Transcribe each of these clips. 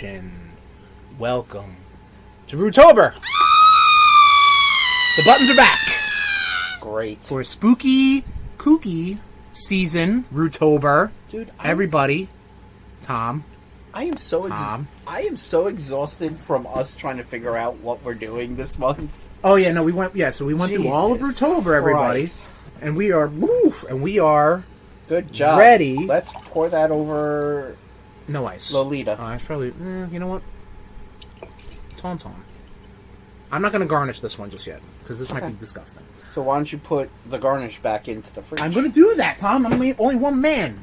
RudeNation. Welcome to RUDETOBER. The buttons are back. Great. For a spooky, kooky season, RUDETOBER. Dude, everybody. Tom. I am so exhausted from us trying to figure out what we're doing this month. Oh yeah, no, we went through all of RUDETOBER, everybody. And we are good job. Ready. Let's pour that over. No ice. Lolita. Oh, it's probably. You know what? Tom. I'm not going to garnish this one just yet because this might be disgusting. So why don't you put the garnish back into the fridge? I'm going to do that, Tom. I'm only one man.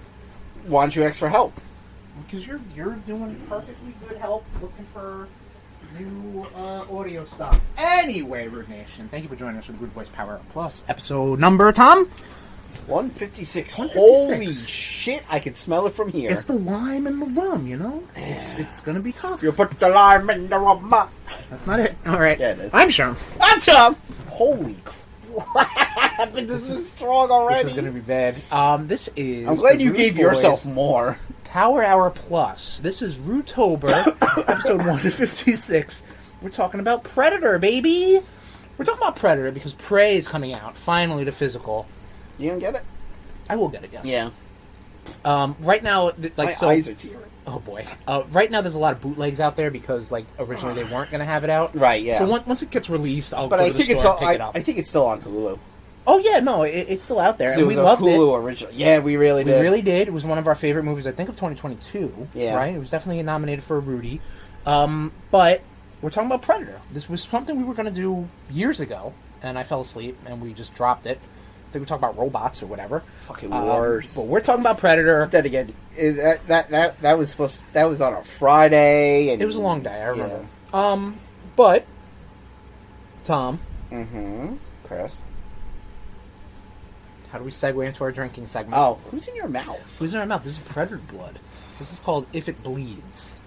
Why don't you ask for help? Because you're doing perfectly good help looking for new audio stuff. Anyway, RudeNation, thank you for joining us for the RudeBoyz Power Up Plus episode number, Tom. 156. Holy shit! I can smell it from here. It's the lime and the rum, you know. It's gonna be tough. You put the lime in the rum. That's not it. All right. Yeah, it is. I'm Sean. I'm Tom. Holy crap! This is strong already. This is gonna be bad. This is. I'm glad you gave yourself more. Power Hour Plus. This is RudeTober, episode 156. We're talking about Predator, baby. We're talking about Predator because Prey is coming out finally to physical. You gonna get it? I will get it, yes. Yeah. Right now, my eyes are tearing. Oh boy. Right now, there's a lot of bootlegs out there because, like, originally they weren't gonna have it out. Right. Yeah. So once it gets released, I'll go to the store and pick it up. I think it's still on Hulu. Oh yeah, no, it's still out there, and we loved Hulu original. Yeah, we really did. We really did. It was one of our favorite movies, I think, of 2022. Yeah. Right. It was definitely nominated for a Rudy. But we're talking about Predator. This was something we were gonna do years ago, and I fell asleep, and we just dropped it. I think we talk about robots or whatever. Fucking worse. But we're talking about Predator. Then again, that was on a Friday, and it was a long day. I remember. Yeah. But Tom. Mm-hmm. Chris. How do we segue into our drinking segment? Oh, who's in your mouth? Who's in our mouth? This is Predator blood. This is called If It Bleeds.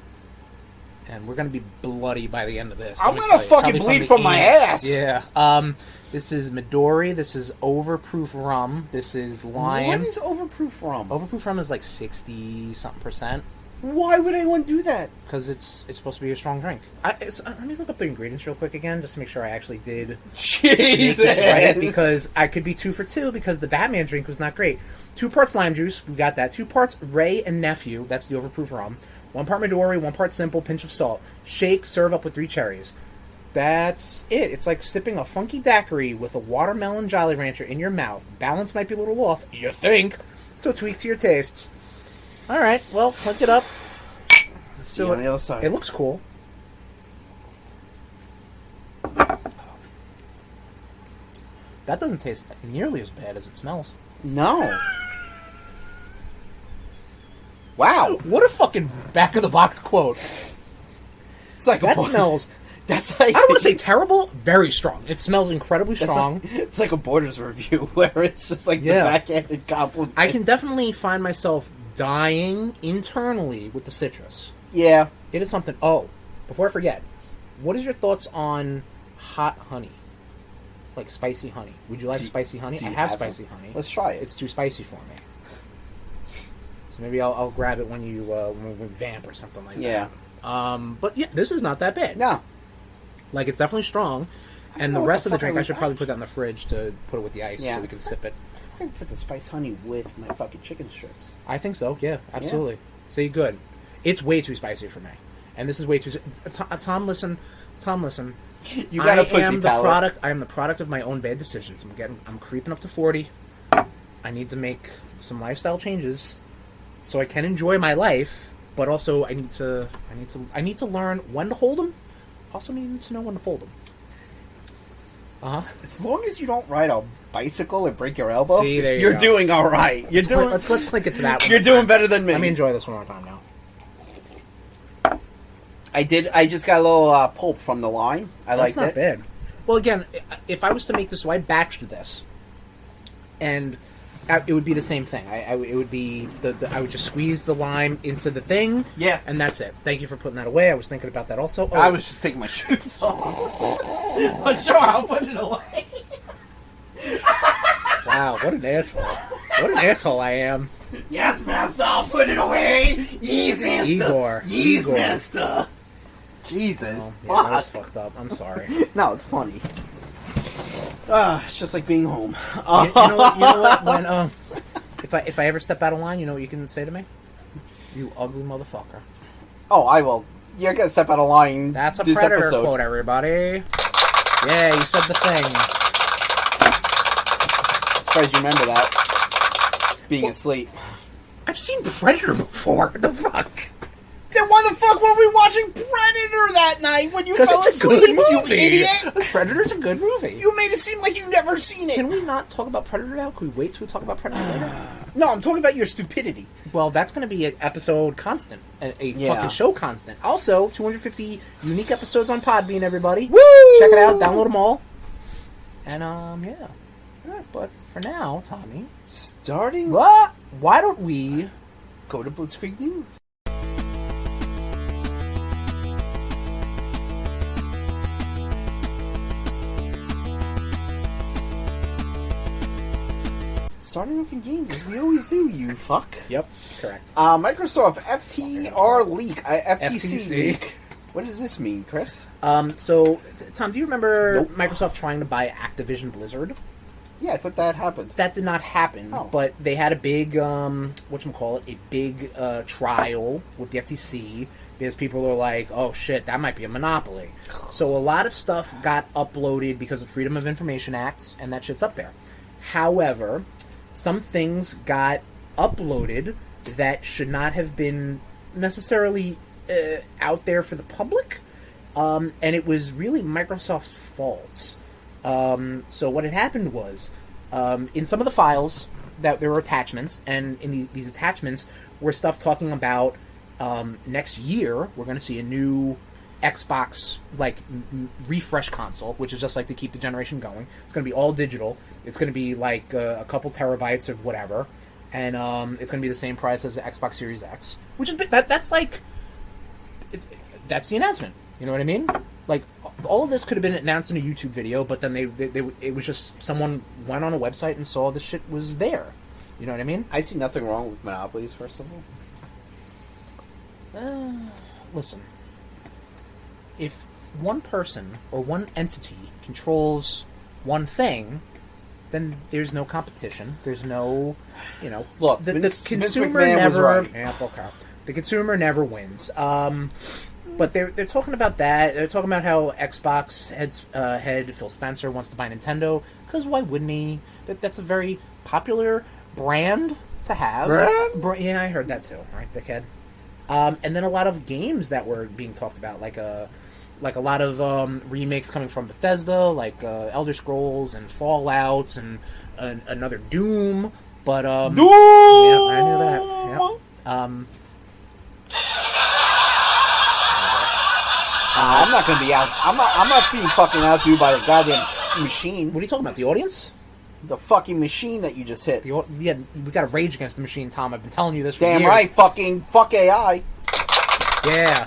And we're going to be bloody by the end of this. I'm going to fucking bleed from my ass. Yeah. This is Midori. This is Overproof Rum. This is lime. What is Overproof Rum? Overproof Rum is like 60-something%. Why would anyone do that? Because it's supposed to be a strong drink. Let me look up the ingredients real quick again, just to make sure I actually did. Jesus! Right, because I could be 2 for 2, because the Batman drink was not great. 2 parts lime juice, we got that. 2 parts Ray and Nephew, that's the Overproof Rum. 1 part Midori, 1 part simple, pinch of salt. Shake, serve up with 3 cherries. That's it. It's like sipping a funky daiquiri with a watermelon Jolly Rancher in your mouth. Balance might be a little off, you think, so tweak to your tastes. Alright, well, hook it up. Let's do it on the other side. It looks cool. That doesn't taste nearly as bad as it smells. No. Wow. What a fucking back-of-the-box quote. It's like that smells... That's like, I don't want to say terrible, very strong. It smells incredibly strong. It's like a Borders review where it's just like the backhanded compliment. I can definitely find myself dying internally with the citrus. Yeah. It is something... Oh, before I forget, what is your thoughts on hot honey? Like spicy honey. Would you like spicy honey? I have spicy honey. Let's try it. It's too spicy for me. So maybe I'll grab it when when we vamp or something like that. Yeah. But yeah, this is not that bad. No. Like, it's definitely strong. And the rest of the drink, I should probably put that in the fridge to put it with the ice so we can sip it. I can put the spice honey with my fucking chicken strips. I think so, yeah, absolutely. So you're good. It's way too spicy for me. And this is way too... Tom, listen. You got a pussy palate. I am the product of my own bad decisions. I'm creeping up to 40. I need to make some lifestyle changes so I can enjoy my life, but also I need to learn when to hold them. Also need to know when to fold them. As long as you don't ride a bicycle and break your elbow, see, there you're doing all right. Let's click it to that one. You're doing better than me. Let me enjoy this one more time now. I just got a little pulp from the lime. I liked it. That's not bad. Well, again, if I was to make this, so I batched this, and it would be the same thing. It would be I would just squeeze the lime into the thing. Yeah. And that's it. Thank you for putting that away. I was thinking about that also. I was just taking my shoes off. But sure, I'll put it away. Wow, what an asshole. What an asshole I am. Yes, man. master, put it away. Yes, master. Igor. Yes, Igor. master. Jesus. Oh, yeah, that was fucked up. I'm sorry. No, it's funny. It's just like being home. You know what? You know what? When if I ever step out of line, you know what you can say to me? You ugly motherfucker. Oh, I will. You're gonna step out of line. That's a this Predator episode. quote, everybody. Yeah, you said the thing. Surprised you remember that. Being asleep. I've seen Predator before. What the fuck? Then why the fuck were we watching Predator that night when you Because fell it's a asleep, good you movie. idiot? Predator's a good movie. You made it seem like you've never seen it. Can we not talk about Predator now? Can we wait till we talk about Predator later? No, I'm talking about your stupidity. Well, that's going to be an episode constant. A Yeah. fucking show constant. Also, 250 unique episodes on Podbean, everybody. Woo! Check it out. Download them all. And, yeah. Alright, but for now, Tommy. Starting What? Why don't we go to Blitzkrieg News. Starting off in games, as we always do, you fuck. Yep, correct. Microsoft FTR leak. FTC FTC. leak. What does this mean, Chris? So, Tom, do you remember Nope. Microsoft trying to buy Activision Blizzard? Yeah, I thought that happened. That did not happen, Oh. but they had a big, a big trial with the FTC because people are like, oh shit, that might be a monopoly. So a lot of stuff got uploaded because of Freedom of Information Act, and that shit's up there. However, some things got uploaded that should not have been necessarily out there for the public, and it was really Microsoft's fault. So what had happened was, in some of the files, that there were attachments, and in these attachments were stuff talking about next year we're going to see a new Xbox refresh console, which is just like to keep the generation going. It's going to be all digital. It's going to be like a couple terabytes of whatever, and it's going to be the same price as the Xbox Series X, which is that's like that's the announcement. You know what I mean? Like, all of this could have been announced in a YouTube video, but then it was just someone went on a website and saw the shit was there. You know what I mean? I see nothing wrong with monopolies, first of all. Listen, if one person or one entity controls one thing, then there's no competition. There's no, Look, the Vince consumer McMahon was never. right. Yeah, fuck her. The consumer never wins. But they're talking about that. They're talking about how Xbox head Phil Spencer wants to buy Nintendo, because why wouldn't he? That's a very popular brand to have. Brand? Yeah, I heard that too. Right, dickhead. And then a lot of games that were being talked about, like a lot of remakes coming from Bethesda, like Elder Scrolls and Fallouts and another Doom. But Doom! Yeah, I knew that. Yeah. I'm not gonna be out. I'm not being fucking outdue by the goddamn machine. What are you talking about? The audience? The fucking machine that you just hit. Yeah, we got to rage against the machine, Tom. I've been telling you this for Damn years. right. Fuck AI. Yeah.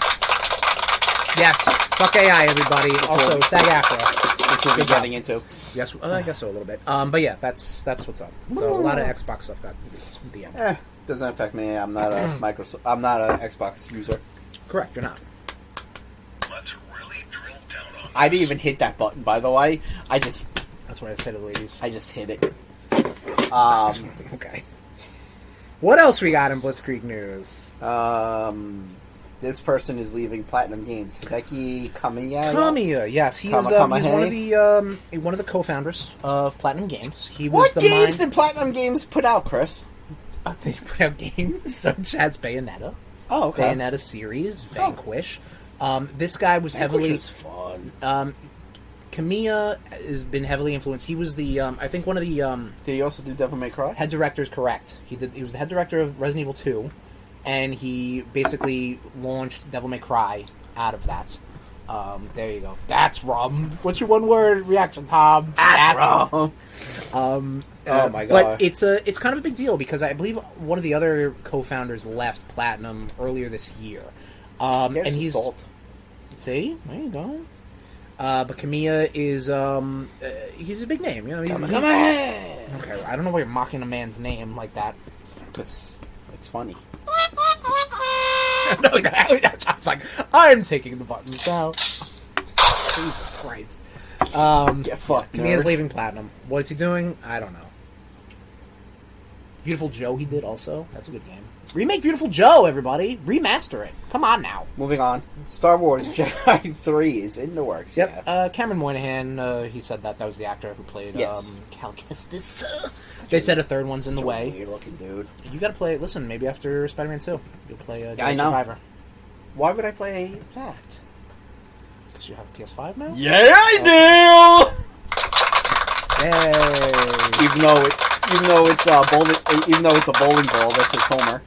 Yes. Fuck AI, everybody. Also, SAG-AFTRA. Which we'll be Good job. getting into. Yes, I guess so a little bit. But yeah, that's what's up. So a lot of Xbox stuff got DM. Doesn't affect me. I'm not a Microsoft. I'm not an Xbox user. Correct, you're not. Let's really drill down on I didn't even hit that button, by the way. That's what I say to the ladies. I just hit it. Okay. What else we got in Blitzkrieg news? This person is leaving Platinum Games. Hideki Kamiya. Kamiya, yes, he's one of the co-founders of Platinum Games. He was What the games did Platinum Games put out, Chris? They put out games such as Bayonetta, Oh, okay. Bayonetta series, Vanquish. This guy was Vanquish heavily was fun. Kamiya has been heavily influenced. He was the I think one of the Did he also do Devil May Cry? head directors. Correct. He was the head director of Resident Evil 2, and he basically launched Devil May Cry out of that. There you go. That's rum. What's your one word reaction, Tom? That's wrong. Oh my But God. it's kind of a big deal because I believe one of the other co-founders left Platinum earlier this year. And he's salt. see, there you go. But Kamiya is he's a big name, you know. He's, Come on. Okay, I don't know why you're mocking a man's name like that. Because It's funny. I was like, I'm taking the buttons down. Jesus Christ. Get fucked, Kamiya's nerd. leaving Platinum. What's he doing? I don't know. Beautiful Joe he did also. That's a good game. Remake Beautiful Joe, everybody. Remaster it. Come on now. Moving on. Star Wars Jedi 3 is in the works. Yep. Yeah. Cameron Moynihan, he said that was the actor who played Yes. Cal Kestis. They said a third one's in the way. Weird looking dude. You gotta play, listen, maybe after Spider-Man 2, you'll play Jedi I know. Survivor. Why would I play that? Because you have a PS5 now? Yeah, I do! Yay! Even though it's a bowling ball that says Homer.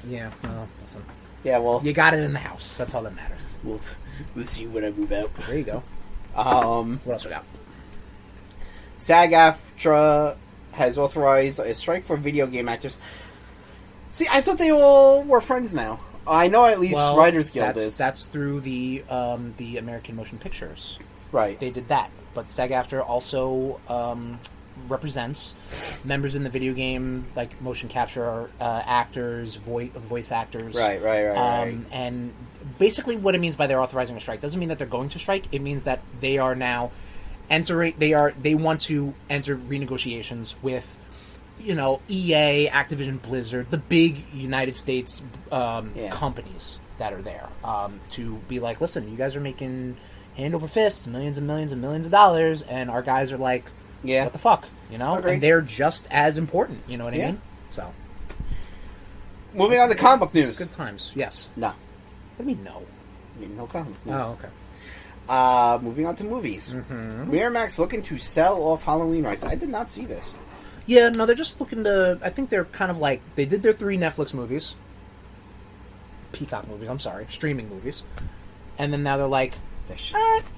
Yeah, well, listen. Yeah, well, You got it in the house. That's all that matters. we'll see when I move out. There you go. What What else we got? SAG-AFTRA has authorized a strike for video game actors. See, I thought they all were friends now. I know at least Writers Guild is. That's through the American Motion Pictures. Right. They did that. But SAG-AFTRA also represents members in the video game, like motion capture actors, voice actors. Right. And basically what it means by they're authorizing a strike doesn't mean that they're going to strike. It means that they are now they want to enter renegotiations with, EA, Activision Blizzard, the big United States companies that are there, to be like, listen, you guys are making hand over fist, millions and millions and millions of dollars, and our guys are like, what the fuck, Agreed. And they're just as important, you know what I mean? So, Moving on to comic book news. good times, yes. No. What do you mean, no? No comic news. Oh, okay. Moving on to movies. Mm-hmm. Miramax looking to sell off Halloween rights. I did not see this. Yeah, no, they're just looking to, I think they're kind of like, they did their 3 Netflix movies. Peacock movies, I'm sorry. Streaming movies. And then now they're like,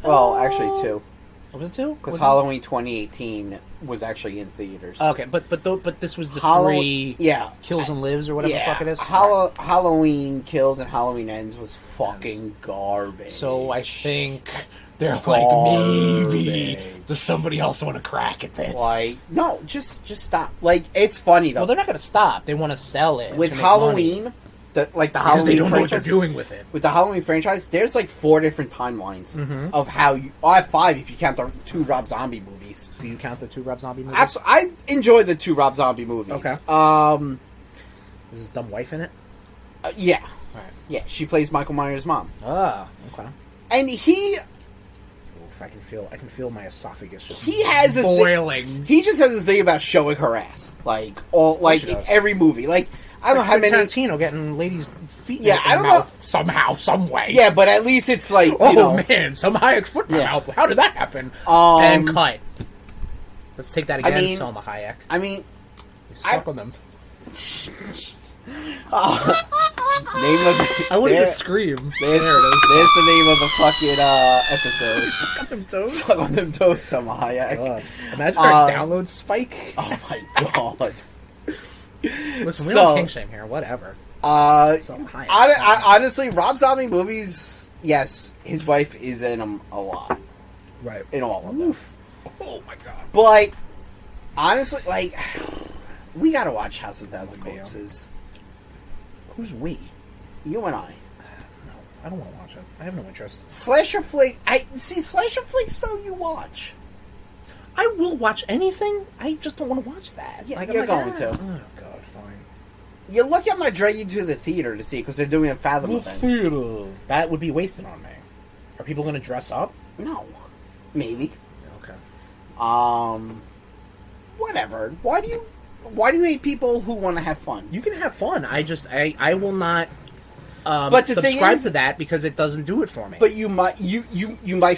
Well, actually 2. What was it 2? Because Halloween 2018 was actually in theaters. Okay, but this was the 3 Kills and Lives or whatever the fuck it is. Halloween Kills and Halloween Ends was fucking garbage. So I think they're like, maybe does somebody else want to crack at this? Like, no, just stop. Like, it's funny though. Well, they're not going to stop. They want to sell it with to make Halloween. money. The Because Halloween they don't know what franchise, they're doing with it. with the Halloween franchise, there's like 4 different timelines of how you. I have 5 if you count the 2 Rob Zombie movies. Do you count the 2 Rob Zombie movies? I enjoy the 2 Rob Zombie movies. Okay. Is his dumb wife in it? Yeah. All right. Yeah, she plays Michael Myers' mom. Ah, okay. And he Oof, I can feel my esophagus just he has a boiling. he just has this thing about showing her ass. Like she in does. every movie. Like I don't know how many Tarantino getting ladies' feet Yeah, in I his don't mouth somehow, some way. Yeah, but at least it's like Man, some Hayek's foot in my Yeah. mouth. How did that happen? And cut. Let's take that again, I mean- Selma Hayek. I mean You suck on them. name of I wanted there- to scream. There's, There it is. there's the name of the fucking episode. Suck on them toes. Suck on them toes, Selma Hayek. God. Imagine our download spike. Oh my god. Listen, we So- don't kink shame here. Whatever. Selma Hayek. I honestly, Rob Zombie movies, yes, his wife is in them a lot. Right. In all of them. Oh my god. But, like, honestly, like, we gotta watch House of Thousand Corpses. Who's we? You and I. No, I don't want to watch it. I have no interest. Slasher flick. Slasher flicks though you watch. I will watch anything. I just don't want to watch that. Yeah, I'm you're going to. Oh god, fine. You're lucky I'm not dragging you to the theater to see because they're doing a Fathom event. That would be wasted on me. Are people going to dress up? No, maybe. Okay. Whatever. Why do you hate people who want to have fun? You can have fun. I will not. But the thing subscribe is- to that because it doesn't do it for me. But you might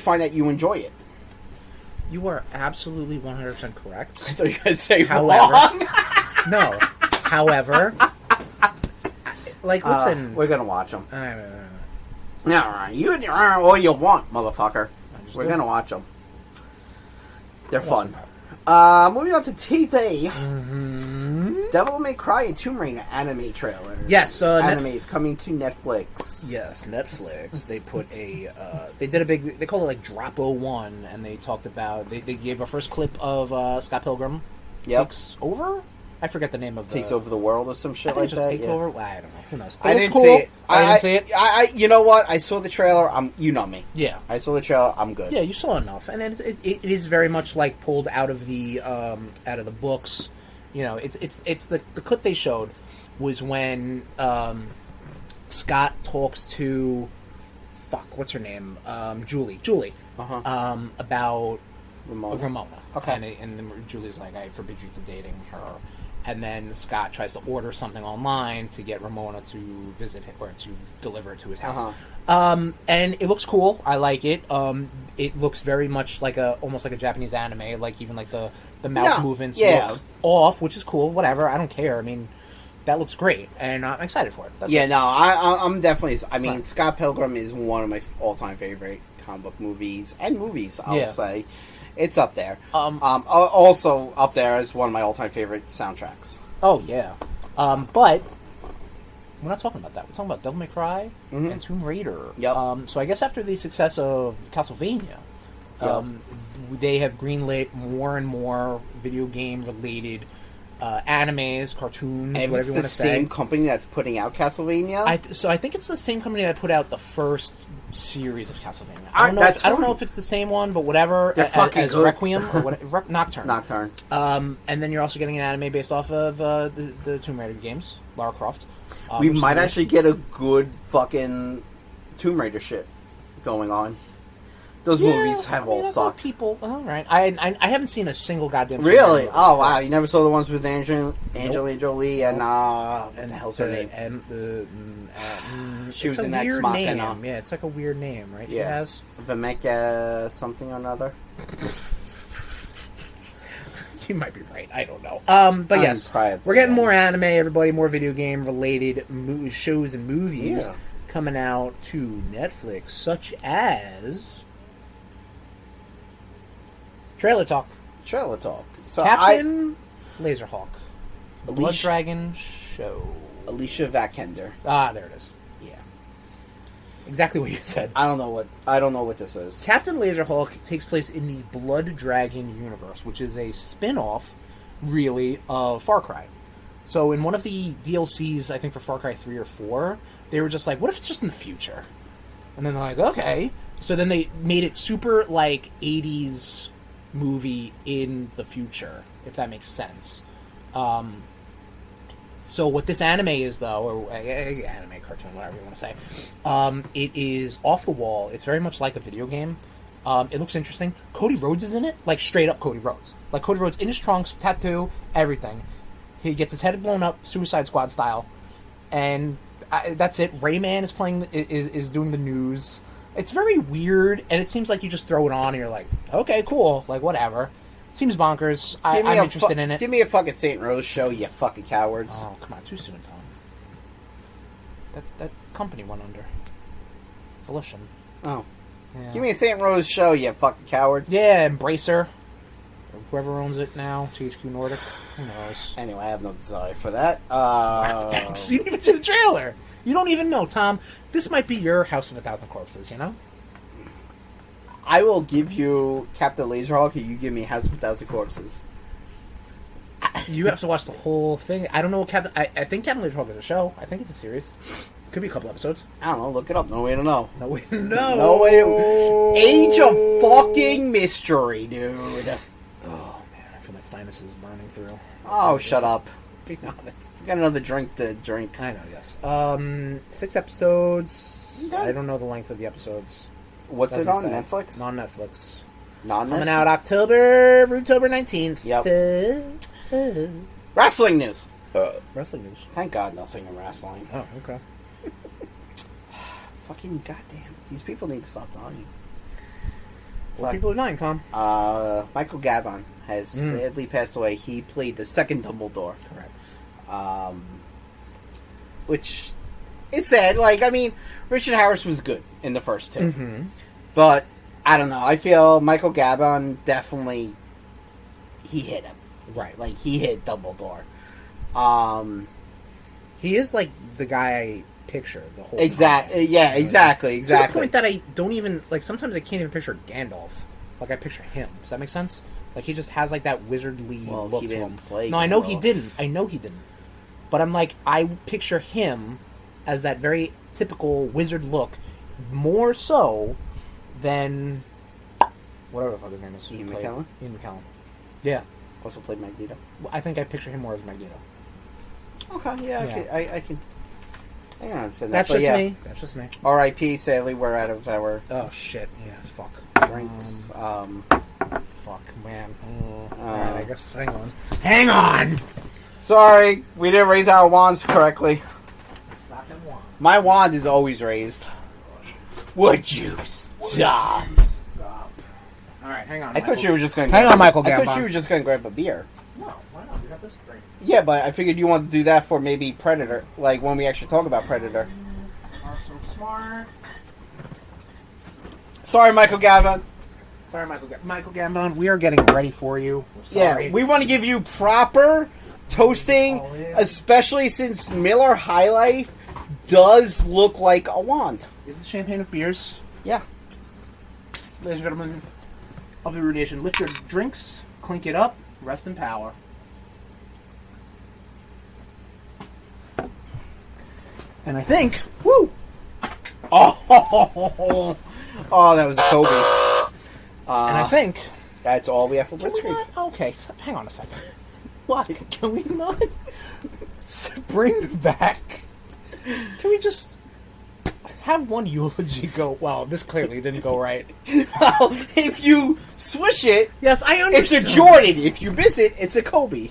find that you enjoy it. you are absolutely 100% correct. I thought you were going to say However, wrong. no. However, like listen, We're gonna watch them. I All right, you all you want, motherfucker. just We're don't. gonna watch them. They're Awesome. fun. Moving on to TV. Mm-hmm. Devil May Cry and Tomb Raider anime trailer. Yes, anime is coming to Netflix. Yes, Netflix. They put they did a big. They call it like Drop 01, and they talked about. They gave a first clip of Scott Pilgrim. Yep. Takes over. I forget the name of takes over the world or some shit I think like it just that. takes Yeah. over. Well, I don't know. Who knows? I It looks didn't cool. see it. I didn't see it. You know what? I saw the trailer. You know me. Yeah. I saw the trailer. I'm good. Yeah, you saw enough, and it is very much like pulled out of the books. You know, it's the clip they showed was when Scott talks to what's her name, Julie, about Ramona. Okay, and then Julie's like, I forbid you to dating her. And then Scott tries to order something online to get Ramona to visit him or to deliver it to his house. And it looks cool. I like it. It looks very much like almost like a Japanese anime. Like even like the mouth movements look off, which is cool. Whatever. I don't care. I mean, that looks great, and I'm excited for it. I'm definitely. I mean, Scott Pilgrim is one of my all-time favorite comic book movies and movies. I'll say. It's up there. Also up there as one of my all-time favorite soundtracks. Oh, yeah. But we're not talking about that. We're talking about Devil May Cry and Tomb Raider. Yep. So I guess after the success of Castlevania, they have greenlit more and more video game-related animes, cartoons, whatever you want to say. It's the same company that's putting out Castlevania? So I think it's the same company that put out the first series of Castlevania. I don't know if it's the same one, but whatever. As Requiem or whatever, Nocturne. Nocturne. And then you're also getting an anime based off of the Tomb Raider games, Lara Croft. We might actually get a good fucking Tomb Raider shit going on. Those movies have all sucked. People, all right. I haven't seen a single goddamn. Really? Oh wow! You never saw the ones with Angelina Jolie and what the hell's her name? She was in Ex Machina. Yeah, it's like a weird name, right? Yeah. She has Vemeka something or another. You might be right. I don't know. But yes, we're getting more anime. Everybody, more video game related shows and movies coming out to Netflix, such as. Trailer talk. So Captain Laserhawk. Blood Dragon show. Alicia Vikander. Ah, there it is. Yeah. Exactly what you said. I don't know what this is. Captain Laserhawk takes place in the Blood Dragon universe, which is a spin-off, really, of Far Cry. So in one of the DLCs, I think for Far Cry 3 or 4, they were just like, what if it's just in the future? And then they're like, okay. So then they made it super, like, 80s movie in the future, if that makes sense. So what this anime is, though, or anime, cartoon, whatever you want to say, it is off the wall. It's very much like a video game. It looks interesting. Cody Rhodes is in it, like straight up Cody Rhodes. Like Cody Rhodes in his trunks, tattoo, everything. He gets his head blown up, Suicide Squad style, and that's it. Rayman is playing, is doing the news. It's very weird, and it seems like you just throw it on and you're like, okay, cool, like, whatever. Seems bonkers. I'm interested in it. Give me a fucking St. Rose show, you fucking cowards. Oh, come on, too soon, Tom. That company went under. Volition. Oh. Yeah. Give me a St. Rose show, you fucking cowards. Yeah, Embracer. Or whoever owns it now, THQ Nordic. Who knows? Anyway, I have no desire for that. Thanks. You didn't even see the trailer. You don't even know, Tom. This might be your House of a Thousand Corpses, you know? I will give you Captain Laserhawk, and you give me House of a Thousand Corpses. You have to watch the whole thing. I don't know what Captain... I think Captain Laserhawk is a show. I think it's a series. Could be a couple episodes. I don't know. Look it up. No way to know. No way to know. No way to... Age of fucking mystery, dude. Oh, man. I feel my sinuses burning through. Oh, shut up. Be honest. Got another drink to drink. I know, yes. 6 episodes. Okay. I don't know the length of the episodes. What's it on? Netflix? Non-Netflix. Non-Netflix? Coming out October 19th. Yep. Wrestling news. Wrestling news. Thank God nothing in wrestling. Oh, okay. Fucking goddamn. These people need to stop dying. What people are dying, Tom? Michael Gabon has sadly passed away. He played the second Dumbledore. Correct. Which is sad. Like, I mean, Richard Harris was good in the first two. Mm-hmm. But, I don't know. I feel Michael Gabon definitely... He hit him. Right. Like, he hit Dumbledore. He is, like, the guy I picture the whole time. Yeah, exactly. To the point that I don't even... Like, sometimes I can't even picture Gandalf. Like, I picture him. Does that make sense? Like, he just has, like, that wizardly look he to didn't him. play No, I know Geralt. he didn't. But I'm like, I picture him as that very typical wizard look, more so than whatever the fuck his name is. Ian McKellen? Ian McKellen. Yeah. Also played Magneto. I think I picture him more as Magneto. Okay, yeah. I can understand that. That's but just yeah. me. That's just me. R.I.P. Sadly, we're out of our Oh, shit. Yeah, fuck. drinks. Fuck, man. Alright, I guess, hang on! Sorry, we didn't raise our wands correctly. Stop that wand. My wand is always raised. Would you stop? Stop. Alright, hang on. I thought you were just going. Hang on, Michael I Gambon. thought you were just going to grab a beer. No, why not? We got this drink. Yeah, but I figured you wanted to do that for maybe Predator, like when we actually talk about Predator. Are so smart. Sorry, Michael Gavin. Sorry, Michael Gambon. We are getting ready for you. We're sorry. Yeah, we want to give you proper toasting, especially since Miller High Life does look like a wand. Is this champagne of beers? Yeah. Ladies and gentlemen of the RudeNation, lift your drinks, clink it up, rest in power. And I think, woo! Oh, that was a Kobe. And I think That's all we have for can we Blitzkrieg. not? Okay, so, hang on a second. What? Can we not bring back? Can we just have one eulogy go? Well, this clearly didn't go right. Well, if you swish it, Yes, I it's a understand. Jordan. If you miss it, it's a Kobe.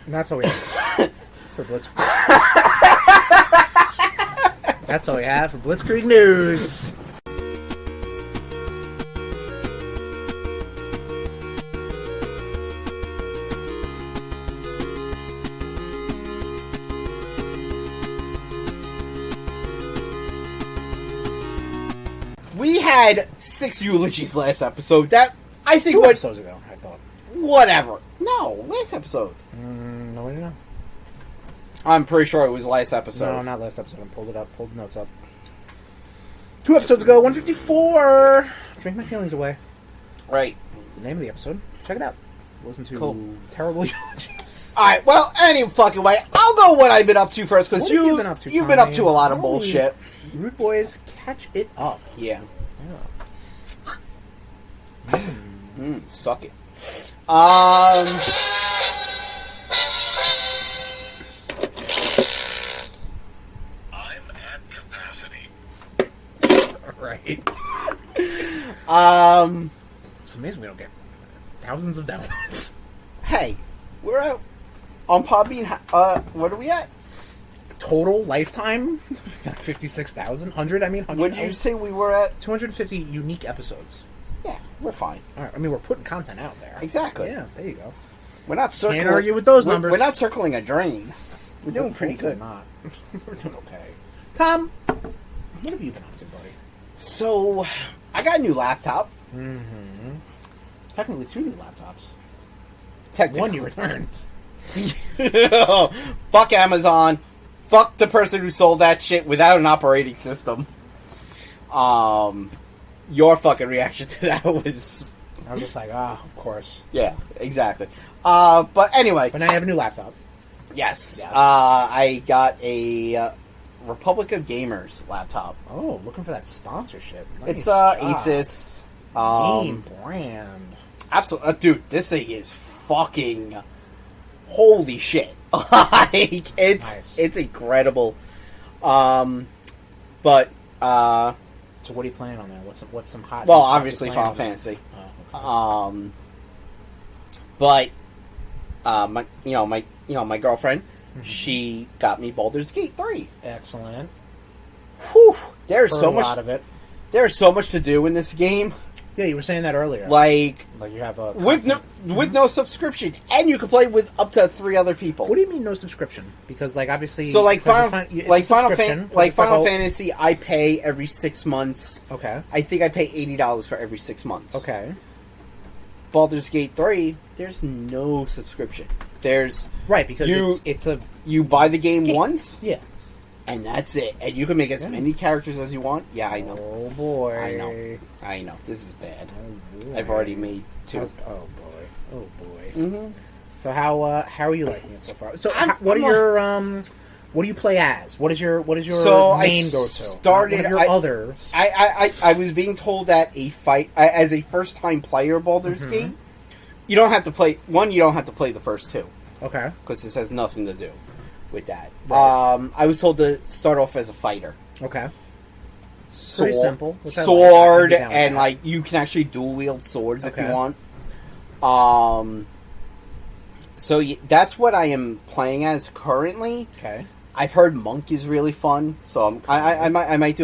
And that's all we have for Blitzkrieg. That's all we have for Blitzkrieg news. We had 6 eulogies last episode. That I think 2 what episodes ago, I thought. whatever. No, last episode. No, we don't know. I'm pretty sure it was last episode. No, not last episode. I pulled it up. Pulled the notes up. 2 episodes ago, 154. Drink my feelings away. Right. It's the name of the episode. Check it out. Listen to Cool. terrible eulogies. Alright, well, any fucking way. I'll go what I've been up to first, because What have you been up to, you've been up Tommy? to a lot of Holy- bullshit. RudeBoyz, catch it up. Yeah. Yeah. Suck it. I'm at capacity. Right. It's amazing we don't get thousands of downloads. Hey, we're out on Podbean. What are we at? Total lifetime, 56,000. 100, I mean. 100, What did you say we were at? 250 unique episodes. Yeah, we're fine. All right. I mean, we're putting content out there. Exactly. Yeah, there you go. We're not circling. Can't argue with those we're- numbers. We're not circling a drain. We're doing pretty Hopefully good. Not. We're doing okay. Tom, what have you been up to, buddy? So, I got a new laptop. Technically 2 new laptops. Technically. One you returned. Fuck Amazon. Fuck the person who sold that shit without an operating system. Your fucking reaction to that was... I was just like, of course. Yeah, exactly. But anyway. But now you have a new laptop. Yes. Yes. I got a Republic of Gamers laptop. Oh, looking for that sponsorship. Nice It's job. Asus. Name brand. Absolutely. Dude, this thing is fucking... Holy shit. Like, it's incredible. But, So what are you playing on there? What's some hot? well, new stuff obviously you're Final playing? Fantasy. Oh, okay. But, my girlfriend, she got me Baldur's Gate 3. Excellent. Whew, there's Heard so a much. lot of it. There's so much to do in this game. Yeah, you were saying that earlier. Like you have a with no subscription, and you can play with up to 3 other people. What do you mean no subscription? Because obviously, So like Final Final Fantasy, I pay every 6 months. Okay. I think I pay $80 for every 6 months. Okay. Baldur's Gate 3, there's no subscription. There's Right, because You- it's a you buy the game once, yeah. And that's it. And you can make as many characters as you want. Yeah, I know. Oh boy. I know. This is bad. Oh boy. I've already made 2. Oh boy. Oh boy. Mm-hmm. So how are you liking it so far? So what do you play as? What is your main go-to? Started others. I was being told that as a first time player Baldur's Gate, you don't have to play you don't have to play the first 2. Okay. Because this has nothing to do with that. Right. I was told to start off as a fighter. Okay. Pretty simple. Sword, and like you can actually dual wield swords if you want. So that's what I am playing as currently. Okay. I've heard monk is really fun, so I might make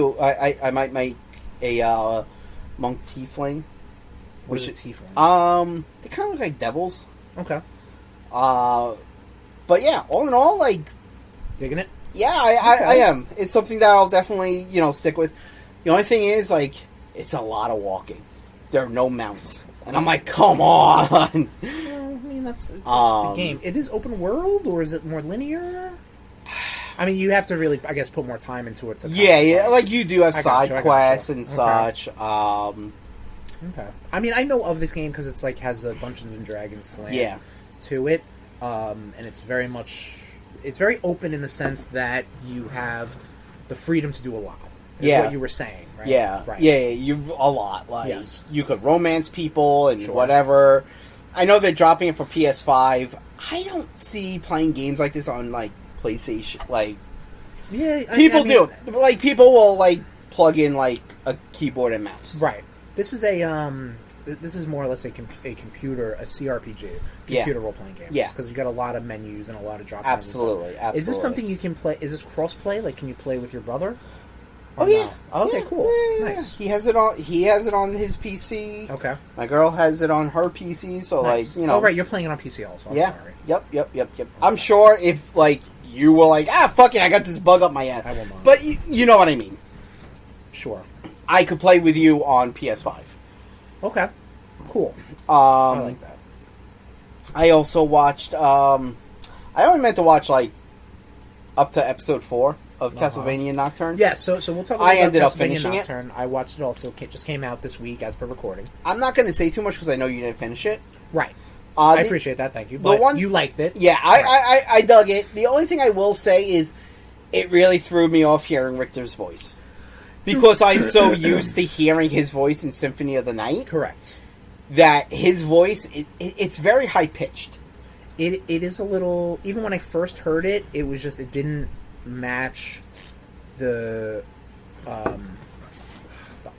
a monk tiefling. What is a tiefling? They kind of look like devils. Okay. But yeah, all in all, like digging it. Yeah, I am. It's something that I'll definitely stick with. The only thing is, like, it's a lot of walking. There are no mounts, and I'm like, come on. Well, I mean, that's the game. It is open world, or is it more linear? I mean, you have to really, I guess, put more time into it. Yeah, like you do have side quests and such. Okay. I mean, I know of this game because it's like has a Dungeons and Dragons slant to it, and it's very open in the sense that you have the freedom to do a lot. Is what you were saying, right? Yeah, right. Yeah, you've a lot. Like you could romance people and whatever. I know they're dropping it for PS5. I don't see playing games like this on like PlayStation. Like, people do. Like, people will like plug in like a keyboard and mouse. Right. This is this is more or less a computer, CRPG, computer role playing game. Yeah, because you got a lot of menus and a lot of drop. Absolutely. Is this something you can play? Is this cross play? Like, can you play with your brother? Oh yeah. Oh, okay, cool. Yeah. Nice. He has it on his PC. Okay. My girl has it on her PC. So nice. like Oh right, you're playing it on PC also. I'm sorry. Yep. I'm sure if like you were like fuck it, I got this bug up my ass. I will not. But you know what I mean. Sure. I could play with you on PS5. Okay. Cool. I like that. I also watched. I only meant to watch like up to episode 4 of Castlevania Nocturne. Yes, so we'll talk about I ended Castlevania up finishing Nocturne. I watched it also. It just came out this week as per recording. I'm not going to say too much because I know you didn't finish it. Right. I appreciate that. Thank you. But you liked it. Yeah, I dug it. The only thing I will say is it really threw me off hearing Richter's voice. Because I'm so used to hearing his voice in Symphony of the Night. Correct. That his voice, it's very high-pitched. It is a little... Even when I first heard it, it was just... It didn't match the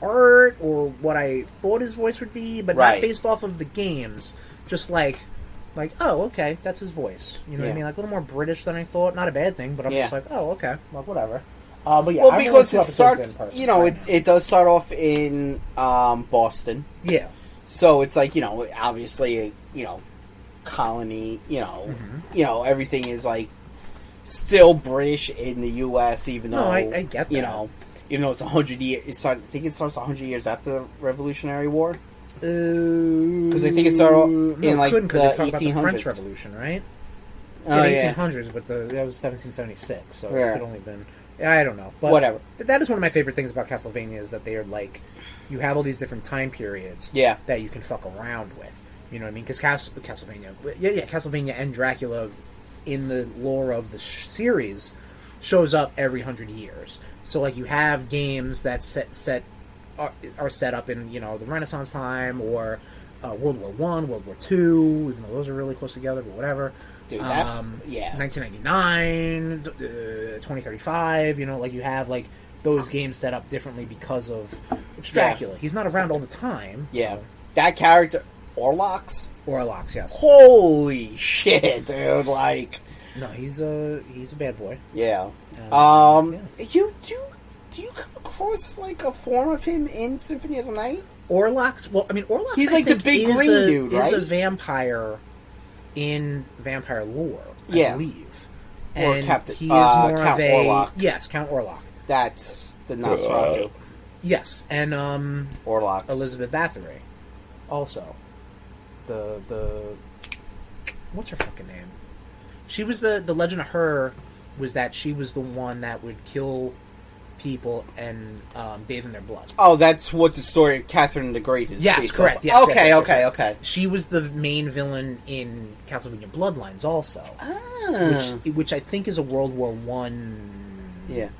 art or what I thought his voice would be, but not based off of the games. Just like, oh, okay, that's his voice. You know what I mean? Like, a little more British than I thought. Not a bad thing, but I'm just like, oh, okay, well, whatever. But yeah, well, because it starts, it does start off in Boston. Yeah. So it's like, obviously, colony, everything is like still British in the U.S., even though I get that. Even though it's 100 years. I think it starts 100 years after the Revolutionary War. Because I think it started in like the 1800s. About the French Revolution, right? Oh, 1800s, but that was 1776, so it could only been. I don't know, but whatever. That is one of my favorite things about Castlevania is that they are like, you have all these different time periods that you can fuck around with. You know what I mean? Because Castlevania and Dracula in the lore of the series shows up every 100 years. So like you have games that are set up in the Renaissance time or World War I, World War II, even though those are really close together, but whatever. Dude, 1999, 2035. Like you have like those games set up differently because of it's Dracula. Yeah. He's not around all the time. Yeah, so. That character, Orlox, yes. Holy shit, dude! Like, no, he's a bad boy. Yeah. Do you come across like a form of him in Symphony of the Night? Orlox. Well, I mean, Orlox. He's like the big green dude, right? He's a vampire in vampire lore, I believe. Or and Captain, he is more Count of a Orlok. Yes, Count Orlok. That's the Nosferatu. Yes, and Orlox. Elizabeth Bathory, also the what's her fucking name? She was the Legend of Her was that she was the one that would kill people and bathe in their blood. Oh, that's what the story of Catherine the Great is. Yes, based correct. off. Yes, okay, yes, okay, yes. okay. She was the main villain in Castlevania Bloodlines, also, which I think is a World War One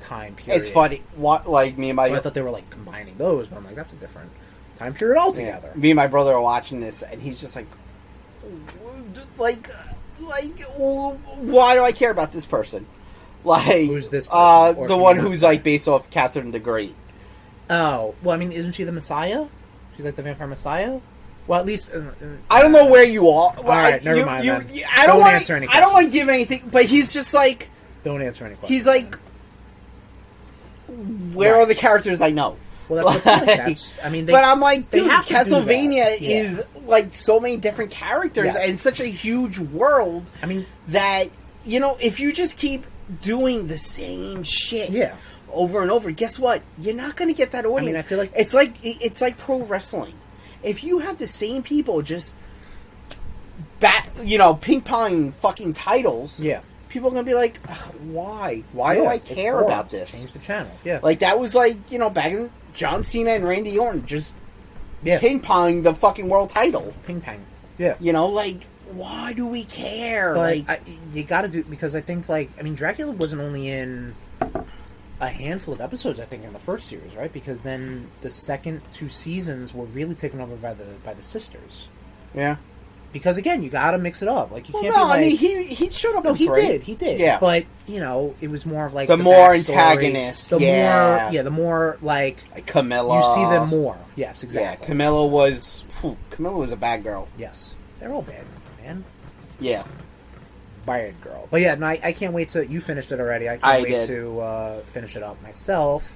time period. It's funny. What, like me and my, so I thought they were like combining those, but I'm like, that's a different time period altogether. Me and my brother are watching this, and he's just like, why do I care about this person? Like, who's this person? The one who's like based off Catherine the Great. Oh, well, I mean, isn't she the Messiah? She's like the vampire Messiah. Well, at least I don't know where you are. All right, never mind. I don't answer any questions. I don't want to give anything, but he's just like, don't answer any questions. He's like, where are the characters I know? Well, that's the point. That's, I mean, but I'm like, dude, have to Castlevania is like so many different characters and such a huge world. I mean, that, you know, if you just keep doing the same shit over and over, guess what? You're not going to get that audience. I mean, I feel like it's like pro wrestling. If you have the same people just ping pong fucking titles, people are going to be like, why? Why do I care about this? Change the channel. Yeah. Like, that was like, you know, back in John Cena and Randy Orton just ping pong the fucking world title. Ping pong. Yeah. You know, like, why do we care? But like, you got to do, because I think, like, I mean, Dracula wasn't only in a handful of episodes, I think, in the first series, right? Because then the second 2 seasons were really taken over by the sisters. Yeah. Because again, you got to mix it up. Like, you can't. No, be like, I mean, he showed up. No, in he 3. He did. Yeah. But you know, it was more of like the more antagonist. The more like Camilla. You see them more. Yes, exactly. Yeah, Camilla was a bad girl. Yes, they're all bad, man. Yeah. Bad girl. But yeah, no, I can't wait to... You finished it already. I can't wait to finish it up myself.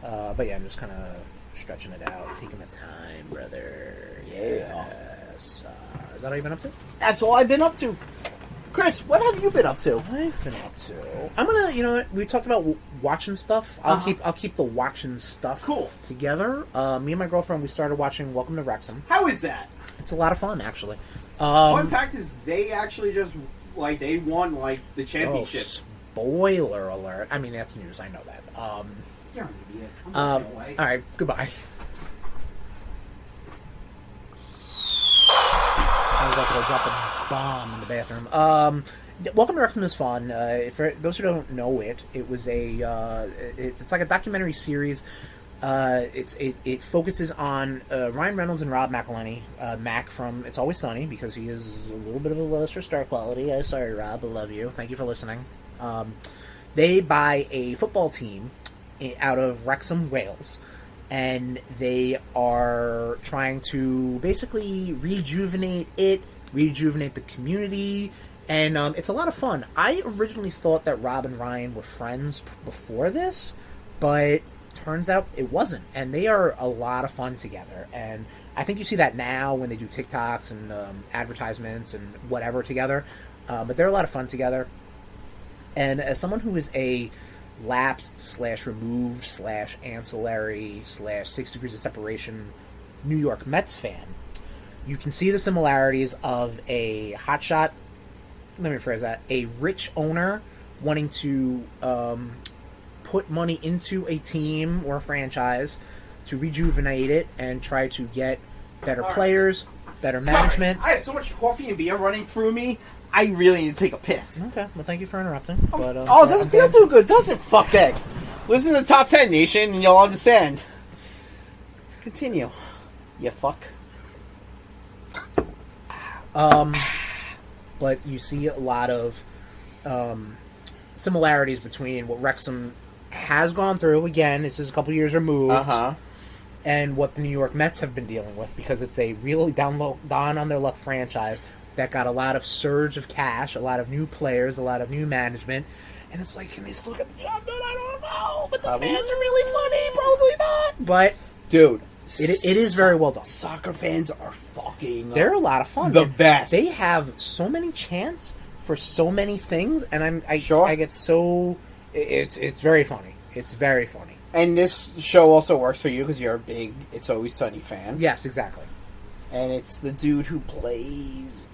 But yeah, I'm just kind of stretching it out. Taking my time, brother. Yes. Is that all you've been up to? That's all I've been up to. Chris, what have you been up to? I've been up to... I'm gonna... You know what? We talked about watching stuff. I'll keep the watching stuff together. Me and my girlfriend, we started watching Welcome to Wrexham. How is that? It's a lot of fun, actually. Fun fact is, they actually just... Like, they won, like, the championship. Spoiler alert. I mean, that's news. I know that. You're an idiot. I'm away. All right, goodbye. I was about to go drop a bomb in the bathroom. Welcome to Wrexham is fun. For those who don't know it, it was it's like a documentary series. It focuses on Ryan Reynolds and Rob McElhenney. Mac from It's Always Sunny, because he is a little bit of a lesser star quality. I'm sorry, Rob. I love you. Thank you for listening. They buy a football team out of Wrexham, Wales, and they are trying to basically rejuvenate the community, and it's a lot of fun. I originally thought that Rob and Ryan were friends before this, but turns out it wasn't, and they are a lot of fun together. And I think you see that now when they do TikToks and advertisements and whatever together, but they're a lot of fun together. And as someone who is a lapsed / removed / ancillary / 6 degrees of separation New York Mets fan, you can see the similarities of a hotshot, let me rephrase that, a rich owner wanting to put money into a team or a franchise to rejuvenate it and try to get better players, better management. I have so much coffee and beer running through me, I really need to take a piss. Okay, well, thank you for interrupting. But, it doesn't feel too good, does it? Fuck that. Listen to Top 10 Nation and you'll understand. Continue. You fuck. But you see a lot of similarities between what Wrexham has gone through. Again, this is a couple years removed. And what the New York Mets have been dealing with, because it's a really down on their luck franchise that got a lot of surge of cash, a lot of new players, a lot of new management, and it's like, can they still get the job done? I don't know, but the fans are really funny. Probably not. But dude, it is very well done. Soccer fans are fucking... They're a lot of fun. The best. They have so many chants for so many things, and I get so... It's very funny. It's very funny. And this show also works for you because you're a big It's Always Sunny fan. Yes, exactly. And it's the dude who plays...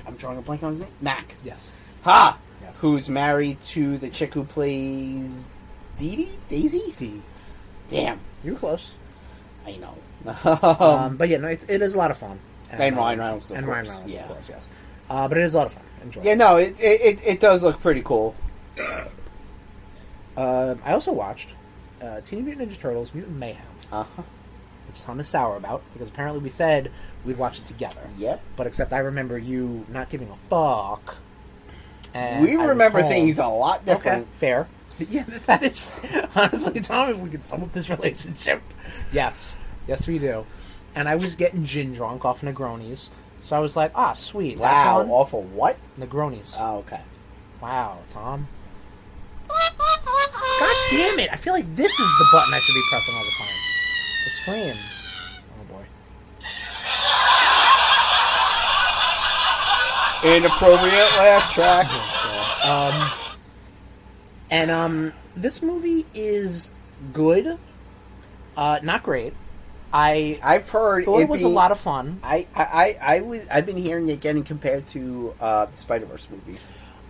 I'm drawing a blank on his name. Mac. Yes. Ha! Yes. who's married to the chick who plays Daisy? D. Damn. You were close. I know. But yeah, no, it is a lot of fun. And Ryan Reynolds, of and course. Ryan Reynolds, Yeah. of course, yes. But it is a lot of fun. Enjoy. Yeah, no, it does look pretty cool. I also watched Teenage Mutant Ninja Turtles: Mutant Mayhem, Uh-huh. which Tom is sour about because apparently we said we'd watch it together. Yep. But except I remember you not giving a fuck. And We I was remember home. things a lot different. Okay, fair. Yeah, that is honestly, Tom. If we could sum up this relationship, yes, we do. And I was getting gin drunk off Negronis, so I was like, "Ah, sweet, that's Wow, on awful what? Negronis." Oh, okay. Wow, Tom. God damn it! I feel like this is the button I should be pressing all the time. The scream. Oh boy. Inappropriate laugh track. This movie is good. Not great. I've heard thought it was a lot of fun. I've been hearing it getting compared to the Spider-Verse movies.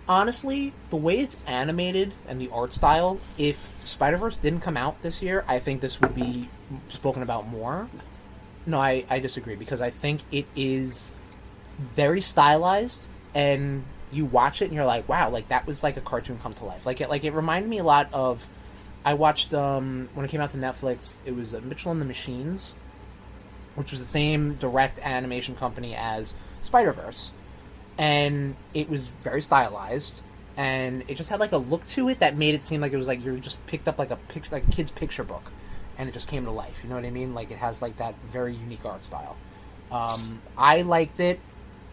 Honestly, the way it's animated and the art style, if Spider-Verse didn't come out this year, I think this would be spoken about more. No, I disagree, because I think it is very stylized, and you watch it and you're like, wow, like that was like a cartoon come to life. Like it reminded me a lot of, I watched, when it came out to Netflix, it was Mitchell and the Machines, which was the same direct animation company as Spider-Verse. And it was very stylized, and it just had like a look to it that made it seem like it was like you just picked up like a picture, like a kid's picture book, and it just came to life. You know what I mean? Like it has like that very unique art style. I liked it.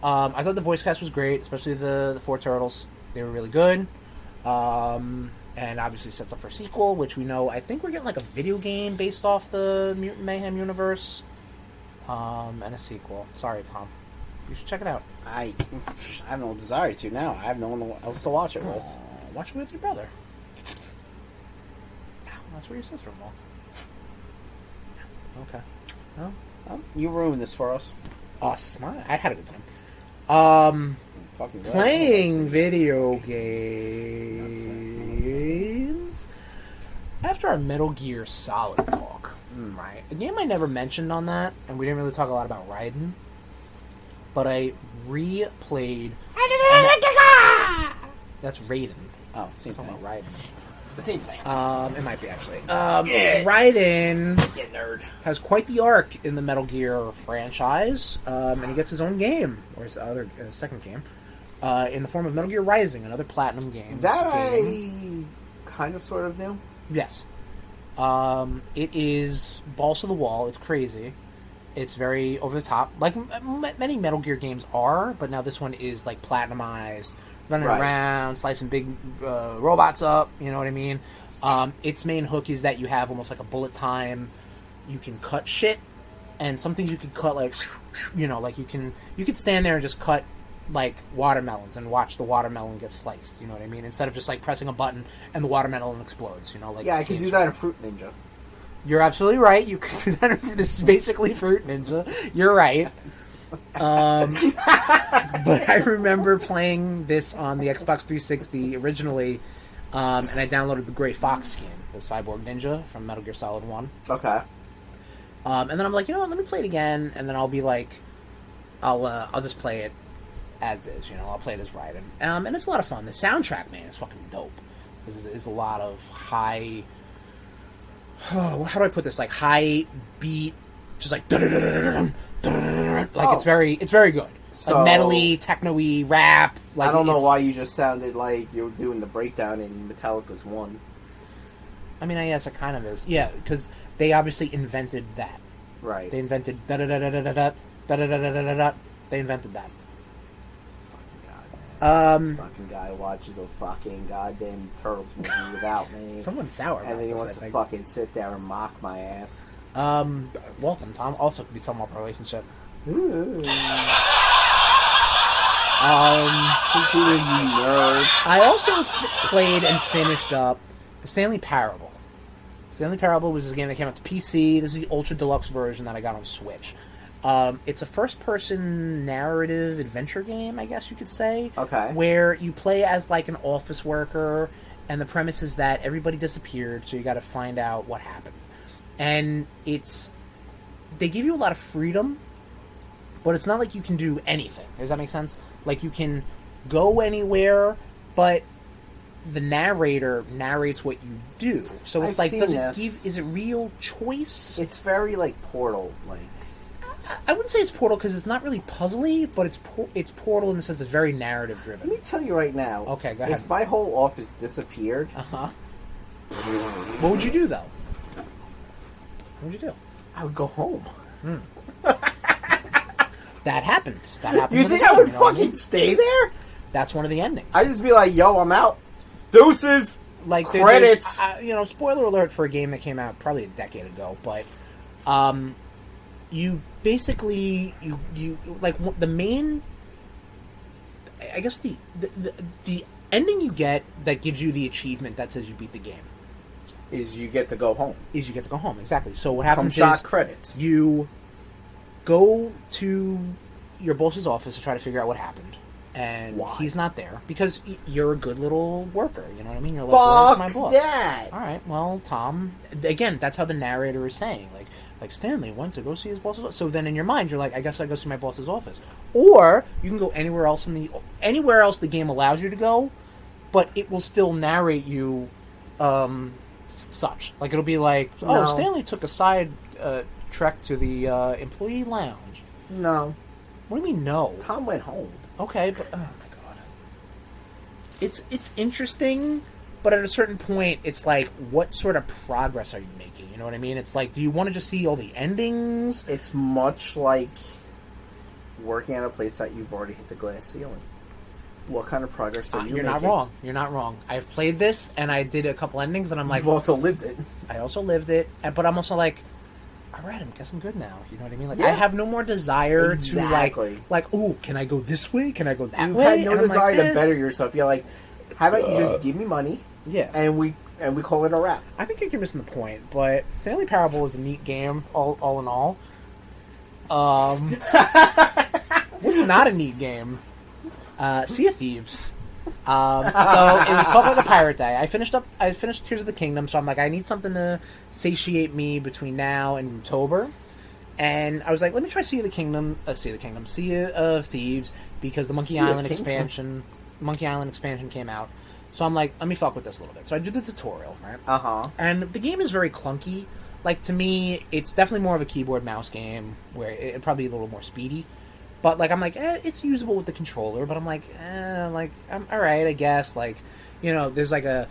I thought the voice cast was great, especially the four turtles. They were really good. And obviously sets up for a sequel, which we know. I think we're getting like a video game based off the Mutant Mayhem universe, and a sequel. Sorry, Tom. You should check it out. I have no desire to now. I have no one else to watch it with. Watch it with your brother. That's where your sister-in-law. Okay. Well, you ruined this for us. Awesome. I had a good time. Fucking glad. Playing video games. After our Metal Gear Solid talk, right? A game I never mentioned on that, and we didn't really talk a lot about Raiden, but I replayed. That's Raiden. Oh, same thing. Raiden. The same thing. It might be actually. Raiden has quite the arc in the Metal Gear franchise, and he gets his own game, or his other second game, in the form of Metal Gear Rising, another platinum game. That I kind of sort of knew. Yes. It is balls to the wall. It's crazy. It's very over the top, like many Metal Gear games are, but now this one is like platinumized, running around, slicing big robots up. You know what I mean? Its main hook is that you have almost like a bullet time. You can cut shit, and some things you can cut like, you know, like you could stand there and just cut like watermelons and watch the watermelon get sliced. You know what I mean? Instead of just like pressing a button and the watermelon explodes. You know, like yeah, I can do that in Fruit Ninja. You're absolutely right. You can do that. This is basically Fruit Ninja. You're right. But I remember playing this on the Xbox 360 originally, and I downloaded the Gray Fox skin, the Cyborg Ninja from Metal Gear Solid 1. Okay. And then I'm like, you know what? Let me play it again, and then I'll be like, I'll just play it as is. You know, I'll play it as Raiden. And it's a lot of fun. The soundtrack, man, is fucking dope. This is a lot of high. How do I put this? Like high beat, just like like it's very good. So, like metally, techno-y, rap. Like I don't know why you just sounded like you were doing the breakdown in Metallica's One. I mean, I guess it kind of is. Yeah, because they obviously invented that. Right. They invented da-da-da-da-da-da, da-da-da-da-da-da. They invented that. This fucking guy watches a fucking goddamn Turtles movie without me. Someone's sour. And then he wants to fucking sit there and mock my ass. Welcome, Tom. Also could be somewhat of a relationship. Ooh. Nerd. I also played and finished up the Stanley Parable. Stanley Parable was a game that came out to PC. This is the Ultra Deluxe version that I got on Switch. It's a first-person narrative adventure game, I guess you could say. Okay. Where you play as like an office worker, and the premise is that everybody disappeared, so you got to find out what happened. And they give you a lot of freedom, but it's not like you can do anything. Does that make sense? Like, you can go anywhere, but the narrator narrates what you do. So it's is it real choice? It's very, like, Portal, like. I wouldn't say it's Portal because it's not really puzzly, but it's Portal in the sense it's very narrative driven. Let me tell you right now. Okay, go ahead. If my whole office disappeared, what would you do though? What would you do? I would go home. That happens. That happens. You think I would fucking stay there? That's one of the endings. I'd just be like, "Yo, I'm out. Deuces." Like credits. Spoiler alert for a game that came out probably a decade ago, but you basically you like the main. I guess the ending you get that gives you the achievement that says you beat the game is you get to go home. Exactly. So what happens is credits. You go to your boss's office to try to figure out what happened, and he's not there because you're a good little worker. You know what I mean? You're like, fuck my boss. that. All right. Well, Tom. Again, that's how the narrator is saying. Like Stanley went to go see his boss's office. So then in your mind, you're like, I guess I go see my boss's office. Or you can go anywhere else the game allows you to go, but it will still narrate you such. Like, it'll be like, Stanley took a side trek to the employee lounge. No. What do you mean, no? Tom went home. Okay, but oh my god. It's interesting, but at a certain point, it's like, what sort of progress are you making? You know what I mean? It's like, do you want to just see all the endings? It's much like working at a place that you've already hit the glass ceiling. What kind of progress are you making? You're not wrong. You're not wrong. I've played this, and I did a couple endings, and I'm like... You've also lived it. I also lived it, but I'm also like, alright, I guess I'm good now. You know what I mean? Like, yeah. I have no more desire to, like, ooh, can I go this way? Can I go that way? You've had no desire to better yourself. You're like, how about you just give me money? Yeah. And we call it a wrap. I think you're missing the point, but Stanley Parable is a neat game, all in all. What's not a neat game? Sea of Thieves. So it was felt like a pirate day. I finished Tears of the Kingdom, so I'm like, I need something to satiate me between now and October. And I was like, let me try Sea of Thieves, because the Monkey Island expansion came out. So I'm like, let me fuck with this a little bit. So I did the tutorial, right? Uh-huh. And the game is very clunky. Like, to me, it's definitely more of a keyboard mouse game, where it'd probably be a little more speedy. But, like, I'm like, it's usable with the controller, but I'm like, I'm alright, I guess. Like, you know, there's a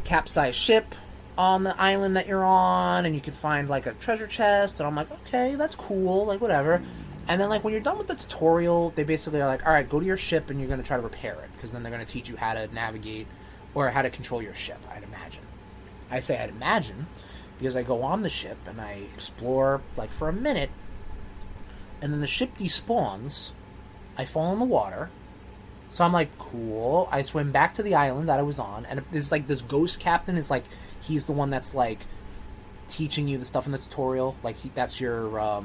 capsized ship on the island that you're on, and you can find, like, a treasure chest, and I'm like, okay, that's cool, like, whatever. And then, like, when you're done with the tutorial, they basically are like, alright, go to your ship, and you're going to try to repair it, because then they're going to teach you how to navigate, or how to control your ship, I'd imagine. I say I'd imagine, because I go on the ship, and I explore, like, for a minute, and then the ship despawns, I fall in the water, so I'm like, cool, I swim back to the island that I was on, and it's like, this ghost captain is like, he's the one that's like, teaching you the stuff in the tutorial, like, that's your,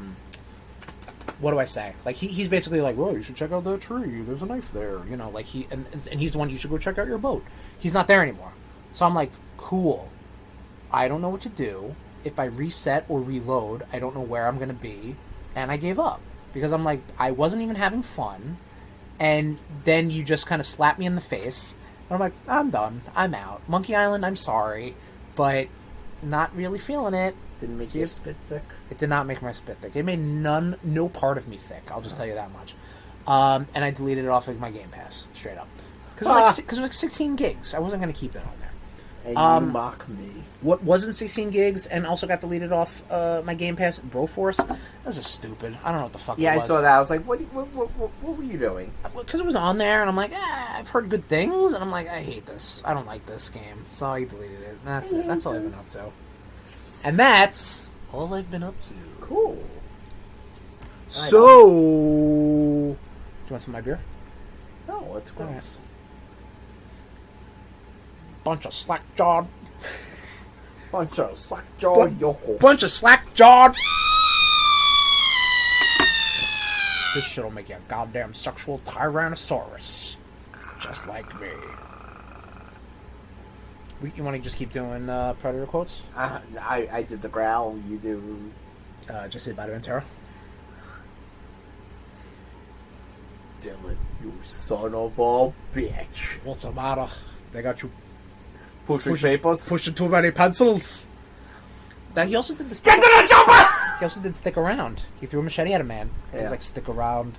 what do I say? Like, he's basically like, well, you should check out that tree, there's a knife there, you know, like, and he's the one, you should go check out your boat. He's not there anymore. So I'm like, cool, I don't know what to do. If I reset or reload, I don't know where I'm gonna be. And I gave up, because I'm like, I wasn't even having fun, and then you just kind of slap me in the face, and I'm like, I'm done, I'm out. Monkey Island, I'm sorry, but not really feeling it. Didn't make your spit thick? It did not make my spit thick. It made no part of me thick, I'll just tell you that much. And I deleted it off of my Game Pass, straight up. Because it was like 16 gigs, I wasn't going to keep that on there. And you mock me. What wasn't 16 gigs and also got deleted off my Game Pass? Broforce? That was just stupid. I don't know what the fuck it was. Yeah, I saw that. I was like, what were you doing? Because it was on there, and I'm like, I've heard good things, and I'm like, I hate this. I don't like this game. So I deleted it. And that's it. That's all I've been up to. And that's all I've been up to. Cool. So, do you want some of my beer? No, it's gross. Bunch of slack-jawed. Bunch of slack-jawed yokel. Bunch of slack-jawed. This shit'll make you a goddamn sexual Tyrannosaurus. Just like me. You want to just keep doing Predator quotes? I did the growl, you do... Just say Baldur and Terra. Dylan, you son of a bitch. What's the matter? They got you Pushing papers? pushing too many pencils. Now he also did the Get to the chopper! He also did Stick Around. He threw a machete at a man. Yeah. He's like, Stick Around.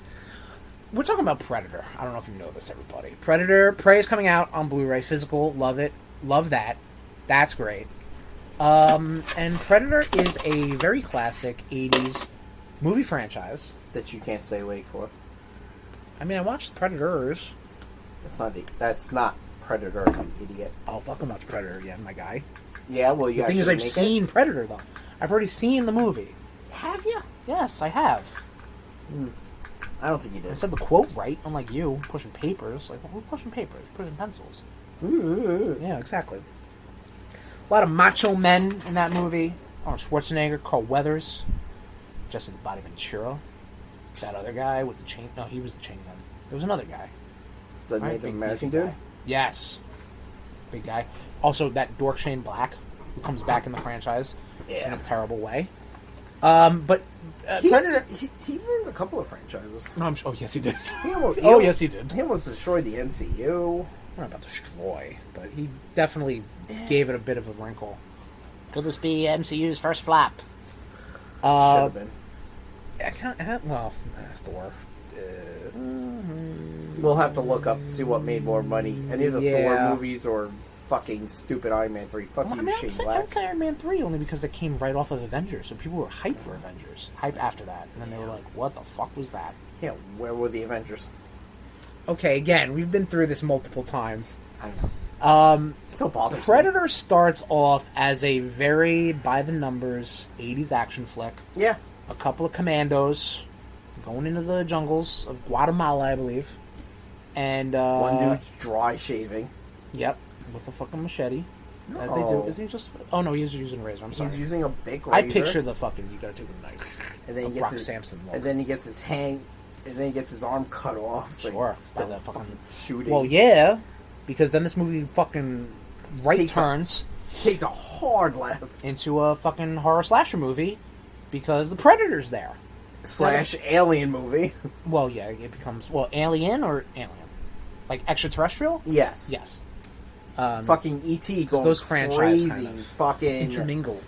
We're talking about Predator. I don't know if you know this, everybody. Predator, Prey is coming out on Blu-ray. Physical, love it. Love that. That's great. And Predator is a very classic 80s movie franchise. That you can't stay awake for. I mean, I watched Predators. That's not Predator, you idiot. I'll fucking watch Predator again, my guy. Yeah, well, you The thing is, I've seen Predator, though. I've already seen the movie. Have you? Yes, I have. I don't think you I did. said the quote right, unlike you, pushing papers. Like, who's pushing papers? Pushing pencils. Yeah, exactly. A lot of macho men in that movie. Arnold Schwarzenegger, Carl Weathers, Jesse the Body Ventura. That other guy with the chain... No, he was the chain gun. There was another guy. The Right, Native big American beefy dude? guy. Yes. Big guy. Also, that dork Shane Black, who comes back in the franchise in a terrible way. But Predator... He ruined a couple of franchises. No, oh, yes, he did. Yes, he did. He almost destroyed the MCU. I don't know about destroy, but he definitely gave it a bit of a wrinkle. Could this be MCU's first flop? Should have been. I can't, well, Thor. We'll have to look up to see what made more money. Any of the Thor movies or fucking stupid Iron Man 3. Fuck you, Shane Black. I'd say Iron Man 3 only because it came right off of Avengers, so people were hyped for Avengers. Hype after that. And then they were like, what the fuck was that? Yeah, where were the Avengers? Okay, again, we've been through this multiple times. I know. Still bothers me. Predator starts off as a very by-the-numbers 80s action flick. Yeah. A couple of commandos going into the jungles of Guatemala, I believe. And one dude's dry shaving. Yep, with a fucking machete. No. As they do. Is he just... Oh, no, he's using a razor. I'm sorry. He's using a big razor. I picture the fucking... You gotta take a knife. And then he gets Brock his... Samson look. And then he gets his hand... And then he gets his arm cut off. Sure. Still That fucking... shooting. Well, yeah. Because then this movie fucking turns... Takes a hard left. Into a fucking horror slasher movie. Because the Predator's there. / alien movie. Well, yeah, it becomes... Well, alien or alien? Like extraterrestrial? Yes. Yes. Fucking E.T. going those franchise crazy. kind of fucking... intermingle.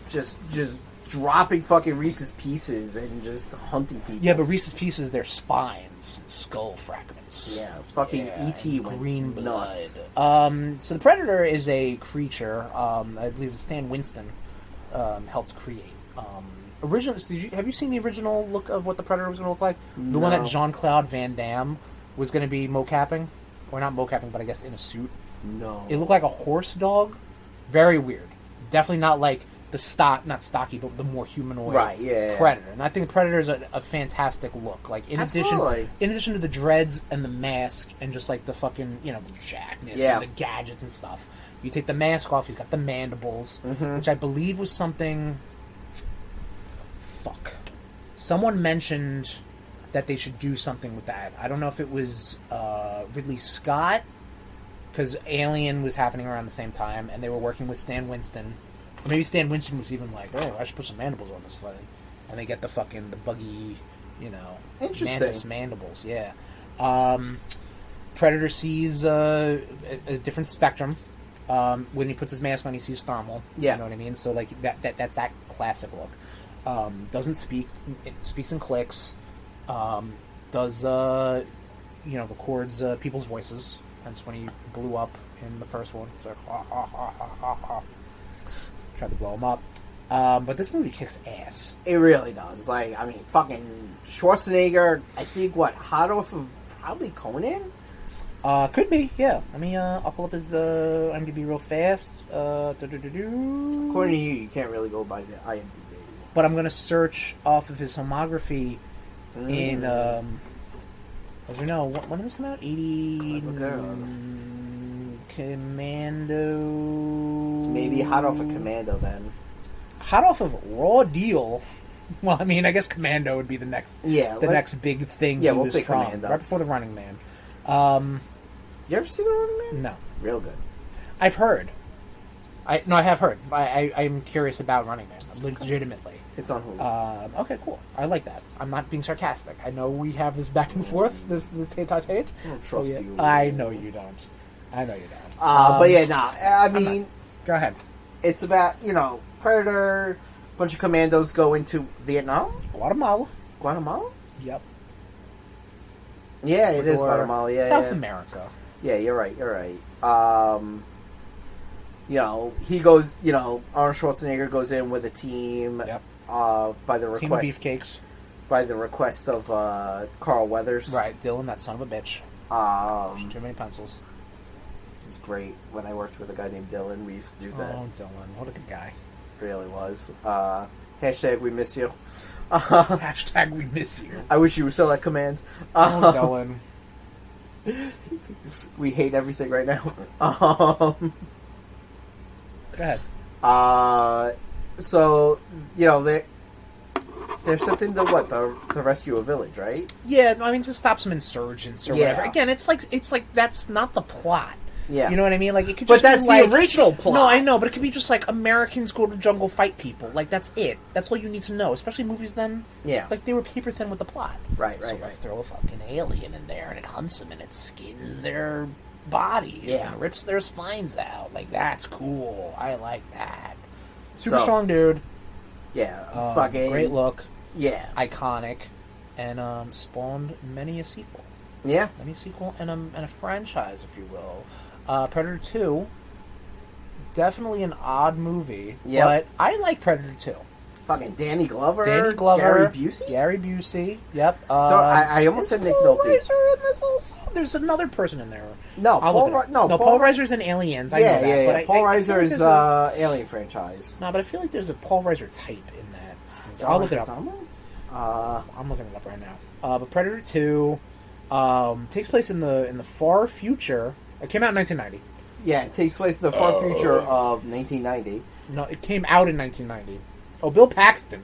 Just dropping fucking Reese's Pieces and just hunting people. Yeah, but Reese's Pieces, they're spines and skull fragments. Yeah, fucking E.T. went green blood. nuts. So the Predator is a creature, I believe Stan Winston helped create. Originally, have you seen the original look of what the Predator was going to look like? The one that Jean-Claude Van Damme was going to be mocapping? Or not mocapping, but I guess in a suit. No. It looked like a horse dog. Very weird. Definitely not like the not stocky, but the more humanoid Predator. And I think the Predator is a fantastic look. Like in addition to the dreads and the mask and just like the fucking, the jackness and the gadgets and stuff. You take the mask off, he's got the mandibles, which I believe was something. Fuck. Someone mentioned that they should do something with that. I don't know if it was Ridley Scott, because Alien was happening around the same time, and they were working with Stan Winston. Or maybe Stan Winston was even like, oh, I should put some mandibles on this thing. And they get the buggy, mantis mandibles, yeah. Predator sees a different spectrum. When he puts his mask on, he sees thermal. Yeah. You know what I mean? So, like, that's that classic look. Doesn't speak. It speaks in clicks. Records people's voices. That's when he blew up in the first one. It's like, ha, ha, ha, ha, ha, ha. Tried to blow him up. But this movie kicks ass. It really does. Like, I mean, fucking Schwarzenegger, I think, hot off of probably Conan? Could be, yeah. Let me, I'll pull up his, IMDb real fast. According to you can't really go by the IMDb. But I'm gonna search off of his filmography in, as we know, when did this come out? 80... Commando... Maybe hot off of Commando, then. Hot off of Raw Deal. Well, I mean, I guess Commando would be the next next big thing. Yeah, we'll say Commando. Right before the Running Man. You ever see the Running Man? No. Real good. I've heard. I have heard. I'm curious about Running Man. Legitimately. It's on Hulu. Okay, cool. I like that. I'm not being sarcastic. I know we have this back and forth, this tete-a-tete. I don't trust you. I know you don't. But yeah, nah. I mean... Go ahead. It's about, Predator, a bunch of commandos go into Vietnam? Guatemala? Yep. Yeah, it is Guatemala, yeah. South America. Yeah, you're right. He goes, Arnold Schwarzenegger goes in with a team. Yep. By the request. Team of beefcakes. By the request of Carl Weathers. Right, Dylan, that son of a bitch. Too many pencils. This is great. When I worked with a guy named Dylan, we used to do that. Oh, Dylan, what a good guy. Really was. Hashtag we miss you. Hashtag we miss you. I wish you were still at command. Dylan. We hate everything right now. Go ahead. So, they're sent into what? To rescue a village, right? Yeah, I mean, to stop some insurgents or whatever. Again, it's like that's not the plot. Yeah. You know what I mean? Like, it could but just that's be the original plot. No, I know, but it could be just like Americans go to jungle, fight people. Like, that's it. That's all you need to know. Especially movies then. Yeah. Like, they were paper thin with the plot. Right. Let's throw a fucking alien in there, and it hunts them, and it skins their bodies, and rips their spines out. Like, that's cool. I like that. Super strong dude. Yeah. Fucking great look. Yeah. Iconic. And spawned many a sequel. Yeah. Many a sequel and a franchise, if you will. Predator 2, definitely an odd movie, but I like Predator 2. Fucking Danny Glover. Gary Busey. Yep. I almost said Nick Nolte. Paul Reiser in this also. There's another person in there. No, Paul Reiser's in Aliens. I know that. But Paul Reiser is Alien franchise. No, but I feel like there's a Paul Reiser type in that. I'll look it up. I'm looking it up right now. But Predator 2 takes place in the far future. It came out in 1990. Yeah, it takes place in the far future of 1990. No, it came out in 1990. Oh, Bill Paxton.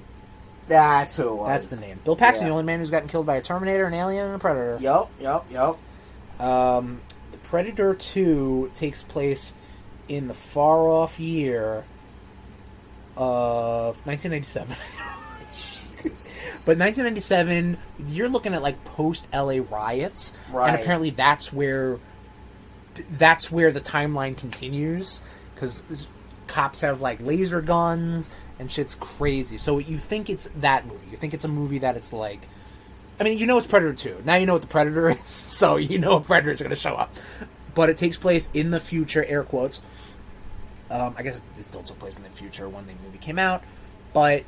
That's who it was. That's the name. Bill Paxton, the only man who's gotten killed by a Terminator, an alien, and a Predator. Yep. Predator 2 takes place in the far-off year of 1997. But 1997, you're looking at, like, post-LA riots. Right. And apparently that's where the timeline continues. Because cops have, like, laser guns and shit's crazy. So you think it's that movie. You think it's a movie that it's like... I mean, you know it's Predator 2. Now you know what the Predator is, so you know a Predator's going to show up. But it takes place in the future, air quotes. I guess it still took place in the future when the movie came out. But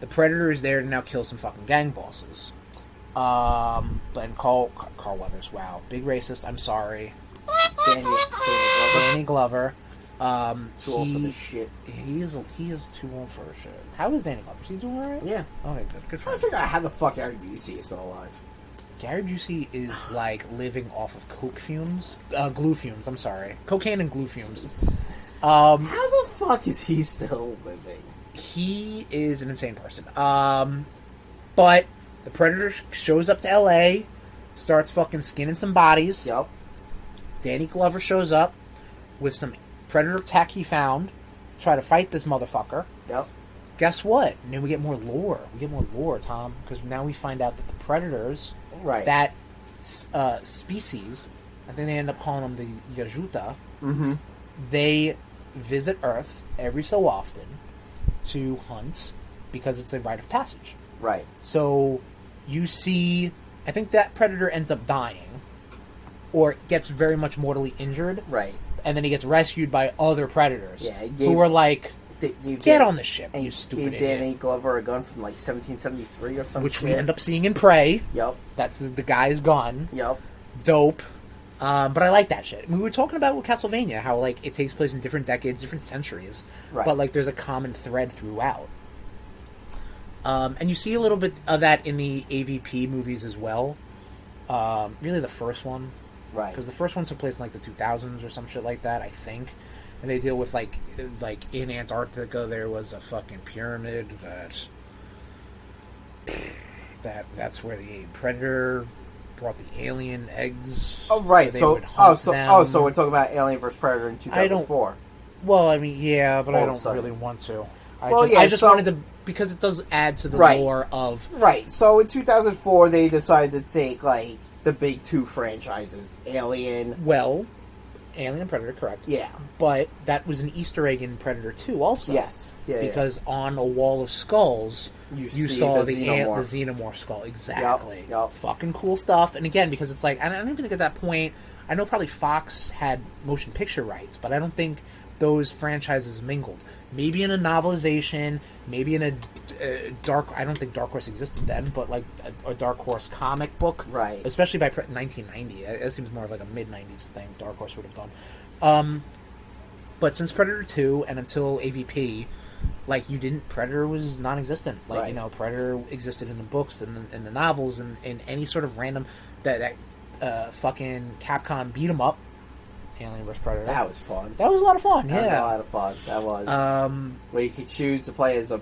the Predator is there to now kill some fucking gang bosses. And Carl Weathers, wow. Big racist, I'm sorry. Danny Glover. Too old for this shit. He is too old for shit. How is Danny Glover? Is he doing alright? Yeah. Okay, good for him. I figure out how the fuck Gary Busey is still alive. Gary Busey is like living off of coke fumes, glue fumes. I'm sorry, cocaine and glue fumes. How the fuck is he still living? He is an insane person. But the Predator shows up to L.A., starts fucking skinning some bodies. Yep. Danny Glover shows up with some Predator tech he found, try to fight this motherfucker. Yep. Guess what? Now we get more lore. Tom, because now we find out that the Predators, that species, I think they end up calling them the Yajuta, they visit Earth every so often to hunt because it's a rite of passage. Right. So you see, I think that Predator ends up dying or gets very much mortally injured. Right. And then he gets rescued by other Predators who are like, get on the ship, and you stupid gave idiot. Danny Glover a gun from like 1773 or something. Which we end up seeing in Prey. Yep. That's the guy's gun. Yep. Dope. But I like that shit. We were talking about with Castlevania, how like it takes place in different decades, different centuries. Right. But like there's a common thread throughout. And you see a little bit of that in the AVP movies as well. Really the first one. Right. Because the first one took place in like the 2000s or some shit like that, I think. And they deal with like in Antarctica there was a fucking pyramid that that's where the Predator brought the alien eggs. Oh, right. So we're talking about Alien vs. Predator in 2004. Well, I mean, yeah, but I don't really want to. I just wanted to, because it does add to the lore of... Right, so in 2004, they decided to take, like, the big two franchises, Alien... Well, Alien and Predator, correct. Yeah. But that was an Easter egg in Predator 2 also. Yes. Yeah, because on a wall of skulls, you saw the xenomorph skull. Exactly. Yep. Fucking cool stuff. And again, because it's like, I don't even think at that point, I know probably Fox had motion picture rights, but I don't think those franchises mingled. Maybe in a novelization, maybe in a dark... I don't think Dark Horse existed then, but like a Dark Horse comic book. Right. Especially by 1990. That seems more like a mid-90s thing Dark Horse would have done. But since Predator 2 and until AVP, like, Predator was non-existent. Like, Predator existed in the books and in the novels and in any sort of random... That fucking Capcom beat 'em up. Alien vs. Predator. That was fun. That was a lot of fun, That was a lot of fun. That was. Where you could choose to play as a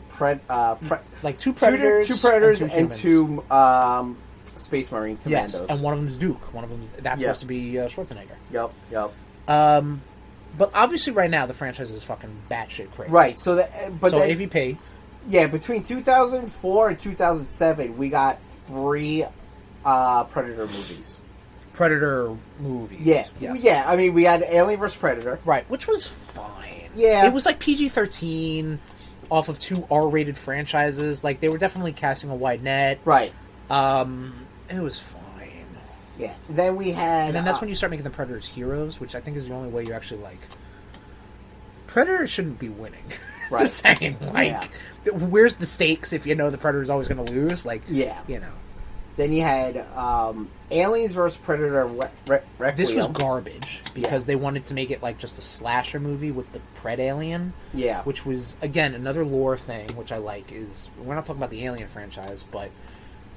like two Predators. Two Predators and two Space Marine Commandos. Yes, and one of them is Duke. One of them that's supposed to be Schwarzenegger. Yep. But obviously right now the franchise is fucking batshit crazy. Right, so AVP. Yeah, between 2004 and 2007, we got 3 Predator movies. Predator movies. Yeah. Yes. Yeah, I mean, we had Alien vs. Predator. Right, which was fine. Yeah. It was like PG-13 off of 2 R-rated franchises. Like, they were definitely casting a wide net. Right. It was fine. Yeah. Then we had... And then that's when you start making the Predators heroes, which I think is the only way you actually, like... Predator shouldn't be winning. Right. Just saying, like, where's the stakes if you know the Predator's always going to lose? Like, you know. Then you had Aliens vs. Predator Requiem. This was garbage because they wanted to make it like just a slasher movie with the Pred Alien. Yeah. Which was, again, another lore thing, which I like, is we're not talking about the Alien franchise, but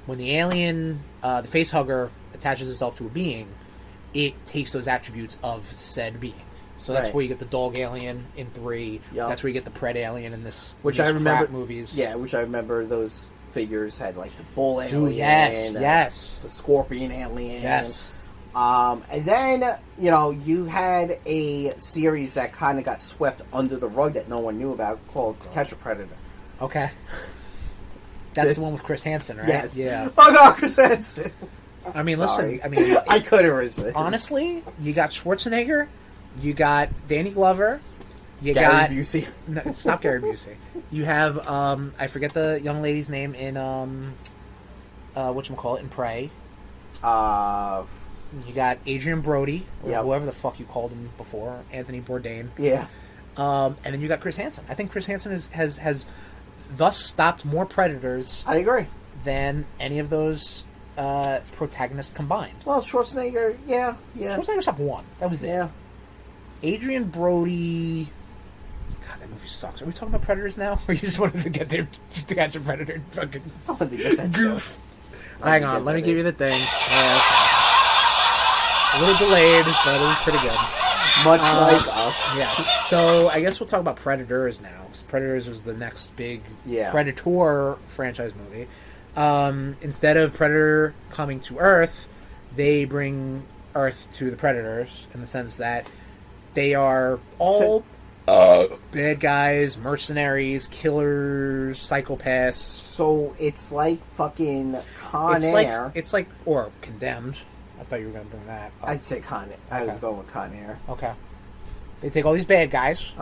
when the alien, the facehugger, attaches itself to a being, it takes those attributes of said being. So that's where you get the dog alien in 3. Yep. That's where you get the Pred Alien in this, which I remember movies. Yeah, which I remember those figures had like the bull alien, yes, the scorpion alien, yes. And then you had a series that kind of got swept under the rug that no one knew about called Catch a Predator. Okay, that's the one with Chris Hansen, right? Yes. Yeah. Oh no, Chris Hansen. I mean, Sorry. listen. I mean, I couldn't resist. Honestly, you got Schwarzenegger, you got Danny Glover. You Gary got Busey. No, stop Gary Busey. You have I forget the young lady's name in whatchamacallit in Prey. You got Adrian Brody, or whoever the fuck you called him before, Anthony Bourdain. Yeah. And then you got Chris Hansen. I think Chris Hansen has thus stopped more Predators. I agree. Than any of those protagonists combined. Well, Schwarzenegger, yeah. Schwarzenegger stopped 1. That was it. Yeah. Adrian Brody. God, that movie sucks. Are we talking about Predators now? Or you just wanted to get there to catch a Predator and fucking goof? Hang on, let me give you the thing. Okay. A little delayed, but it was pretty good. Much like us. Yes. So, I guess we'll talk about Predators now. Predators was the next big Predator franchise movie. Instead of Predator coming to Earth, they bring Earth to the Predators in the sense that they are all bad guys, mercenaries, killers, psychopaths. So it's like fucking Con Air. It's like, or Condemned. I thought you were going to bring that up. I'd say Con Air. I was going with Con Air. Okay. They take all these bad guys.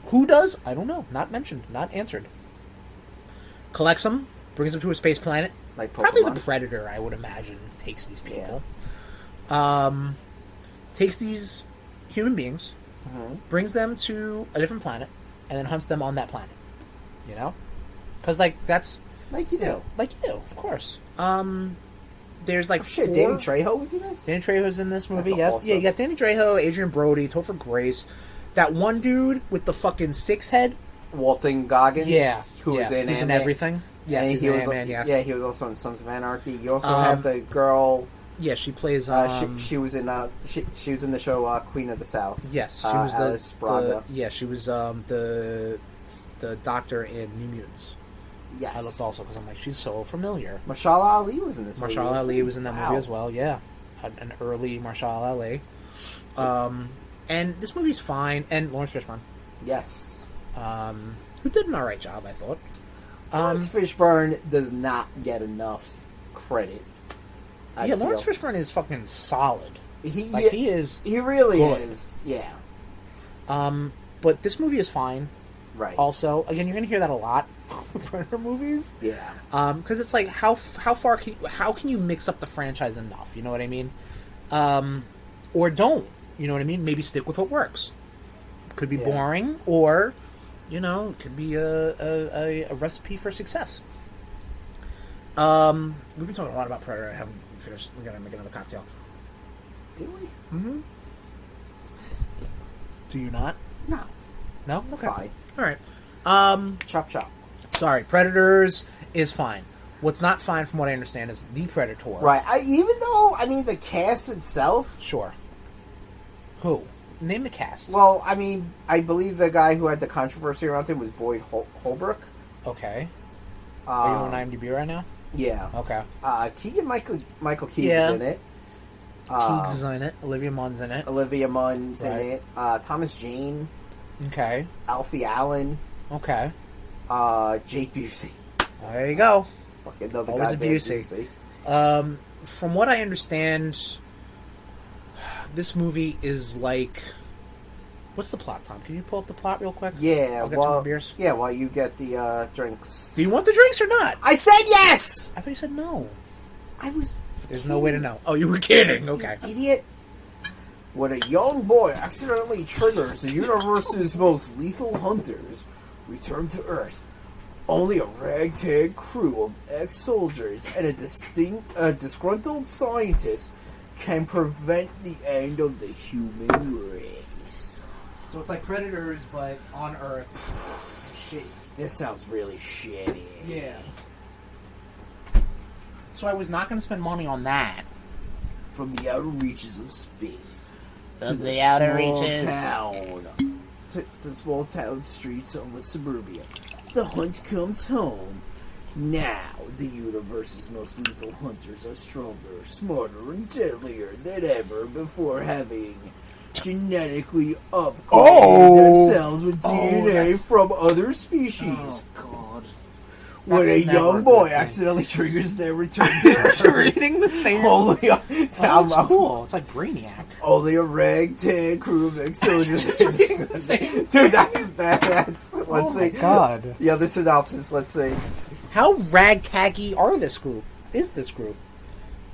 Who does? I don't know. Not mentioned. Not answered. Collects them, brings them to a space planet. Like Pokemon. Probably the Predator, I would imagine, takes these people. Takes these human beings, brings them to a different planet, and then hunts them on that planet. You know? Because, like, that's... Like you do. Like you do, of course. There's, like, shit, Danny Trejo was in this? Danny Trejo's in this movie, that's yes. Awesome. Yeah, you got Danny Trejo, Adrian Brody, Topher Grace, that one dude with the fucking 6 head. Walton Goggins, who was in everything. Yeah, he was. Yes. Yeah, he was also in Sons of Anarchy. You also have the girl. Yeah, she plays. She was in. She was in the show Queen of the South. Yes, she was Alice Braga. she was the doctor in New Mutants. Yes. I looked also because I'm like, she's so familiar. Mahershala Ali was in this movie. Mahershala Ali was in that movie as well, yeah. An early Mahershala Ali. And this movie's fine. And Lawrence Fishburne. Yes. Who did an alright job, I thought. Lawrence Fishburne does not get enough credit. Lawrence Fishburne is fucking solid. He is. He really good. is. Yeah. But this movie is fine. Right. Also, again, you're going to hear that a lot with Predator movies. Yeah. Because it's like, how far how can you mix up the franchise enough? You know what I mean? Or don't. You know what I mean? Maybe stick with what works. Could be boring, or it could be a recipe for success. We've been talking a lot about Predator. I haven't finished. We gotta make another cocktail. Did we? Mm-hmm. Do you not? No. No? Okay. Fine. All right. Chop chop. Sorry, Predators is fine. What's not fine, from what I understand, is the Predator. Right. Even though, the cast itself... Sure. Who? Name the cast. Well, I believe the guy who had the controversy around him was Boyd Holbrook. Okay. Are you on IMDb right now? Yeah. Okay. Keegan-Michael Key is in it. Keegs is in it. Olivia Munn's in it. Olivia Munn's in it. Thomas Jane. Okay. Alfie Allen. Okay. Jake Busey. There you go. Fucking another Always a goddamn Busey. Busey. From what I understand, this movie is like... What's the plot, Tom? Can you pull up the plot real quick? Yeah, I'll get some more beers. Yeah, while you get the drinks. Do you want the drinks or not? I said yes! I thought you said no. I was... There's no way to know. Oh, you were kidding. Okay. Idiot. When a young boy accidentally triggers the universe's most lethal hunters return to Earth, only a ragtag crew of ex-soldiers and a disgruntled scientist can prevent the end of the human race. So it's like Predators, but on Earth. Shit, this sounds really shitty. Yeah. So I was not going to spend money on that. From the outer reaches of space to the outer reaches. To the small town streets of suburbia, the hunt comes home. Now, the universe's most lethal hunters are stronger, smarter, and deadlier than ever before having genetically upgraded themselves with DNA from other species. Oh, God. When a young boy accidentally triggers their return to Earth. Reading the same. That's cool. It's like Brainiac. Only a ragtag crew of ex-soldiers. Dude, that's let's see. God. Yeah, the synopsis, let's see. How ragtaggy are this group? Is this group?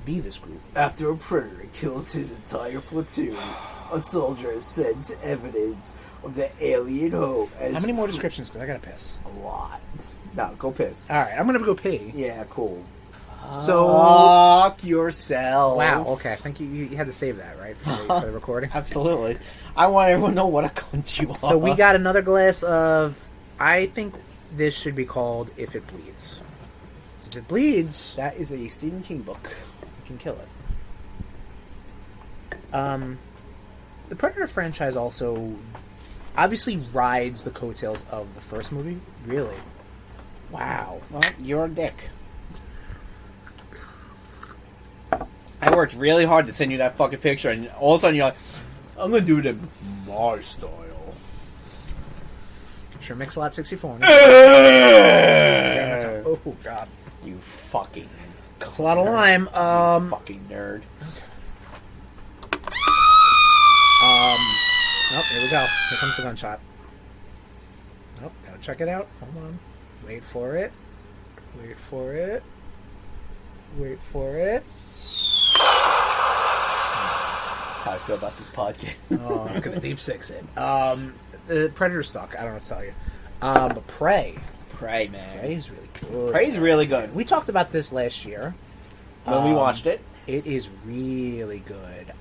Be this group. After a predator kills his entire platoon, a soldier sends evidence of the alien hope as... How many more descriptions? Because I gotta piss. A lot. No, go piss. Alright, I'm gonna go pee. Yeah, cool. So... Fuck yourself. Wow, okay. I think you had to save that, right? For the recording? Absolutely. I want everyone to know what a cunt you are. So we got another glass of... I think this should be called If It Bleeds. If it bleeds... That is a Stephen King book. You can kill it. The Predator franchise also obviously rides the coattails of the first movie. Really? Wow. Well, you're a dick. I worked really hard to send you that fucking picture, and all of a sudden you're like, I'm gonna do it in my style. Sure, Mix-a-Lot 64. Oh, God. You fucking... It's a lot of lime. Fucking nerd. Nope, here we go. Here comes the gunshot. Nope, gotta check it out. Hold on. Wait for it. Wait for it. Wait for it. That's how I feel about this podcast. Oh, I'm gonna leave 6 in. The Predators suck. I don't know what to tell you. But Prey. Prey, man. Prey's really good. Prey's really good. We talked about this last year. When we watched it. It is really good.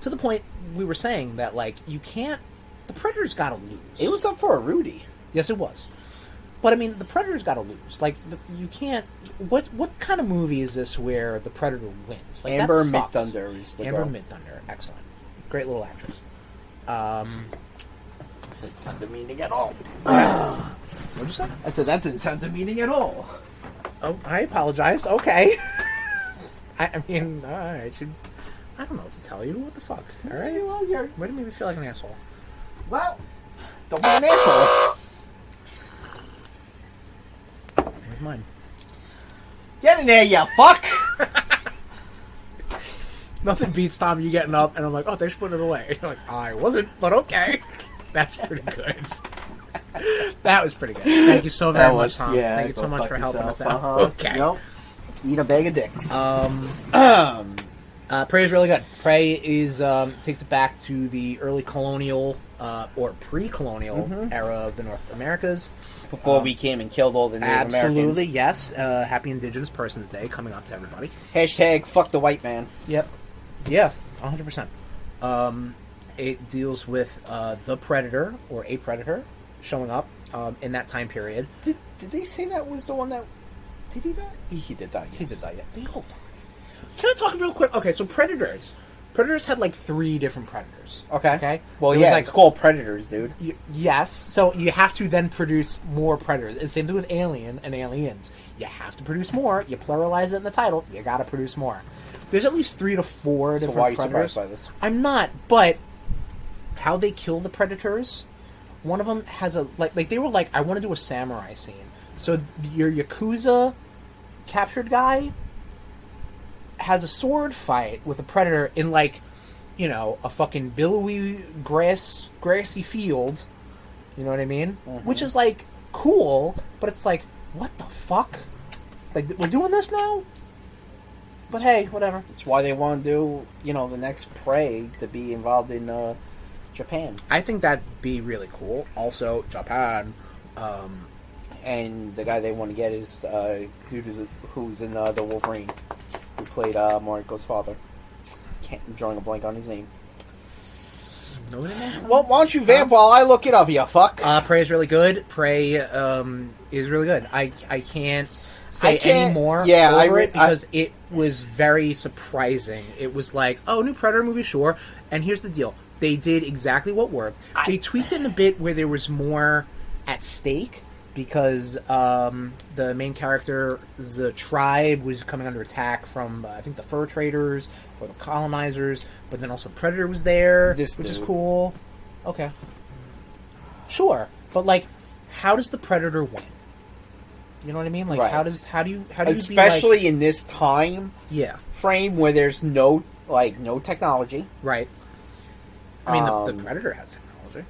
To the point we were saying that, like, you can't... The Predator's gotta lose. It was up for a Rudy. Yes, it was. But, I mean, the Predator's gotta lose. Like, you can't... What kind of movie is this where the Predator wins? Like, Amber that sucks. Midthunder is the Amber girl. Midthunder. Excellent. Great little actress. It sound demeaning at all. What'd you say? I said that didn't sound demeaning at all. Oh, I apologize. Okay. I mean, I don't know what to tell you. What the fuck? All right. Well, you're... Why do you make me feel like an asshole? Well, don't be an asshole. Here's mine. Get in there, you fuck! Nothing beats Tom you getting up and I'm like, oh, they should put it away. You're like, I wasn't, but okay. That's pretty good. That was pretty good. Thank you so very much, Tom. Yeah, thank you so much for helping us out. Uh-huh. Okay. Yep. Eat a bag of dicks. Prey is really good. Prey is takes it back to the early colonial or pre-colonial era of the North Americas. Before we came and killed all the Native Americans. Absolutely, yes. Happy Indigenous Persons Day coming up to everybody. Hashtag fuck the white man. Yep. Yeah, 100%. It deals with the Predator, or a Predator, showing up in that time period. Did they say that was the one that... Did he die? He did die, yes. He did die, yeah. They all died. Can I talk real quick? Okay, so Predators. Predators had like 3 different Predators. Okay. Well, it yeah, was like, it's called Predators, dude. Yes, so you have to then produce more Predators. And same thing with Alien and Aliens. You have to produce more. You pluralize it in the title. You gotta produce more. There's at least 3 to 4 different why are you Predators. surprised by this? I'm not, but how they kill the Predators, one of them has a... Like they were like, I want to do a samurai scene. So your Yakuza captured guy has a sword fight with a Predator in, like, you know, a fucking billowy grassy field. You know what I mean? Mm-hmm. Which is, like, cool, but it's like, what the fuck? Like, we're doing this now? But hey, whatever. It's why they want to do, you know, the next Prey to be involved in Japan. I think that'd be really cool. Also, Japan. And the guy they want to get is dude who's in the Wolverine, who played Mariko's father. I'm drawing a blank on his name. Well, why don't you vamp while I look it up, you fuck? Prey is really good. Prey is really good. I can't say any more over it because it was very surprising. It was like, oh, new Predator movie, sure. And here's the deal. They did exactly what worked. They tweaked it in a bit where there was more at stake because the main character, the tribe, was coming under attack from, I think, the fur traders or the colonizers, but then also the Predator was there, which is cool. Okay. Sure. But, like, how does the Predator win? You know what I mean? Like, right. how do you especially be like, in this time frame where there's no technology. Right. I mean, the Predator has technology.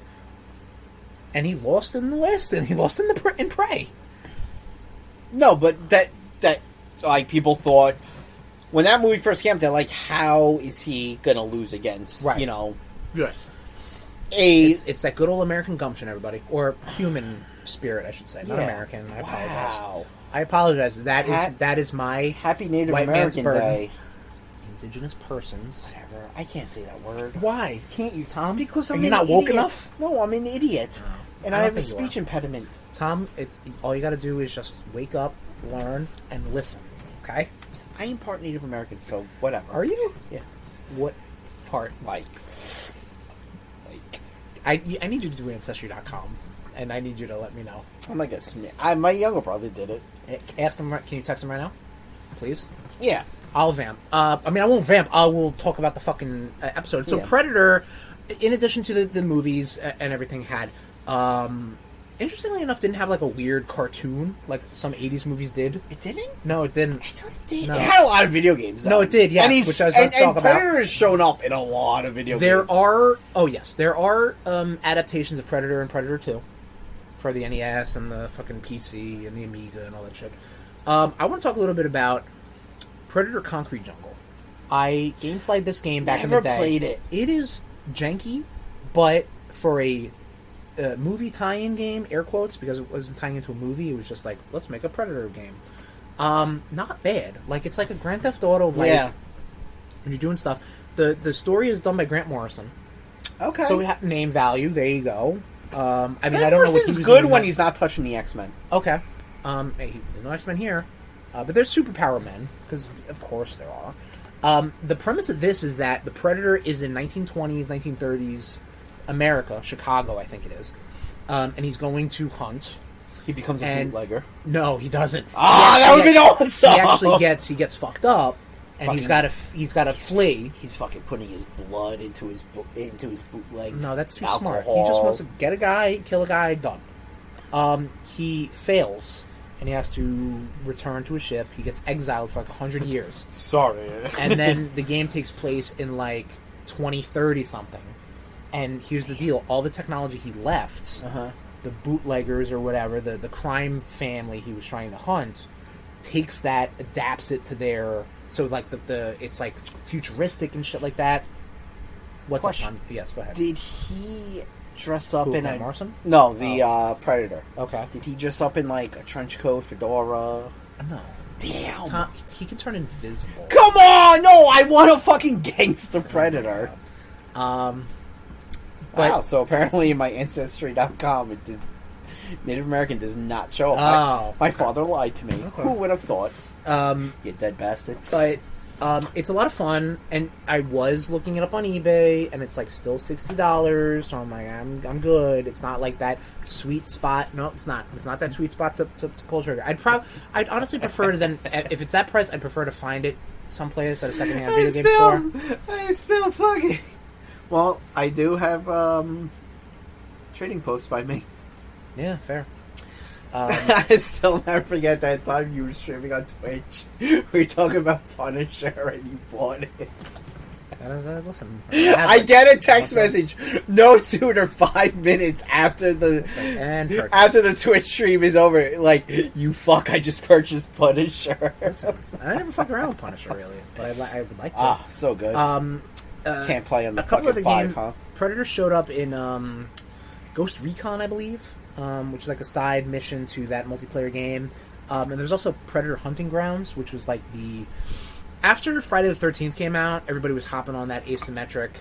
And he lost in the last, and he lost in Prey. No, but that like, people thought when that movie first came out, they're like, how is he gonna lose against, you know? Yes. It's that good old American gumption, everybody. Or human spirit, I should say. Not American. I apologize. Wow. I apologize. That is my Happy Native white American man's Day. Indigenous persons. Whatever. I can't say that word. Why? Can't you, Tom? Because Are I'm you an not woke idiot. enough? No, I'm an idiot. Oh. And I have a speech impediment. Tom, it's all you got to do is just wake up, learn, and listen. Okay? I am part Native American, so whatever. Are you? Yeah. What part? Like I need you to do Ancestry.com, and I need you to let me know. I'm like my younger brother did it. Ask him. Can you text him right now, please? Yeah. I'll vamp. I mean, I won't vamp. I will talk about the fucking episode. So Predator, in addition to the movies and everything, had, interestingly enough, didn't have like a weird cartoon like some 80s movies did. It didn't? No, it didn't. I thought it did. No. It had a lot of video games, though. No, it did, yes, which I was about to talk about. Predator has shown up in a lot of video games. There are adaptations of Predator and Predator 2 for the NES and the fucking PC and the Amiga and all that shit. I want to talk a little bit about Predator Concrete Jungle. I gameflied this game back in the day. Never played it. It is janky, but for a movie tie-in game, air quotes, because it wasn't tying into a movie, it was just like, let's make a Predator game. Not bad. Like, it's like a Grand Theft Auto, like, when you're doing stuff. The story is done by Grant Morrison. Okay. So we have name value, there you go. I mean, I don't know what he's good when he's not touching the X-Men. Okay. There's no X-Men here. But there's superpower men, because of course there are. The premise of this is that the Predator is in 1920s, 1930s America, Chicago, I think it is, and he's going to hunt. He becomes a bootlegger. No, he doesn't. That would be awesome. He actually gets fucked up, and he's got to flee. He's fucking putting his blood into his bootleg. No, that's too alcohol. smart. He just wants to get a guy, kill a guy, done. He fails, and he has to return to his ship. He gets exiled for like 100 years. Sorry. And then the game takes place in like 2030 something. And here's the deal: all the technology he left. The bootleggers or whatever, the crime family he was trying to hunt, takes that, adapts it to their... So, like, it's, like, futuristic and shit like that. What's up, Tom? Yes, go ahead. Did he dress up in a... Morrison? No, the Predator. Okay. Did he dress up in, like, a trench coat, fedora? No. Damn. Tom, he can turn invisible. Come on! No, I want a fucking gangster Predator. Wow, so apparently in my Ancestry.com, Native American does not show up. My father lied to me. Okay. Who would have thought? You dead bastard. But it's a lot of fun, and I was looking it up on eBay, and it's like still $60, so I'm like, I'm good. It's not like that sweet spot. No, it's not. It's not that sweet spot to pull trigger. I'd honestly prefer to then, if it's that price, I'd prefer to find it someplace at a secondhand video game store. I still fucking... Well, I do have trading posts by me. Yeah, fair. I still never forget that time you were streaming on Twitch. We were talking about Punisher and you bought it. Listen, I get a text message no sooner 5 minutes after the Twitch stream is over. Like, you fuck! I just purchased Punisher. Listen, I never fucked around with Punisher really, but I would like to. Ah, so good. Can't play on the a couple fucking of the 5, games. huh? Predator showed up in Ghost Recon, I believe, which is like a side mission to that multiplayer game. And there's also Predator Hunting Grounds, which was like the... After Friday the 13th came out, everybody was hopping on that asymmetric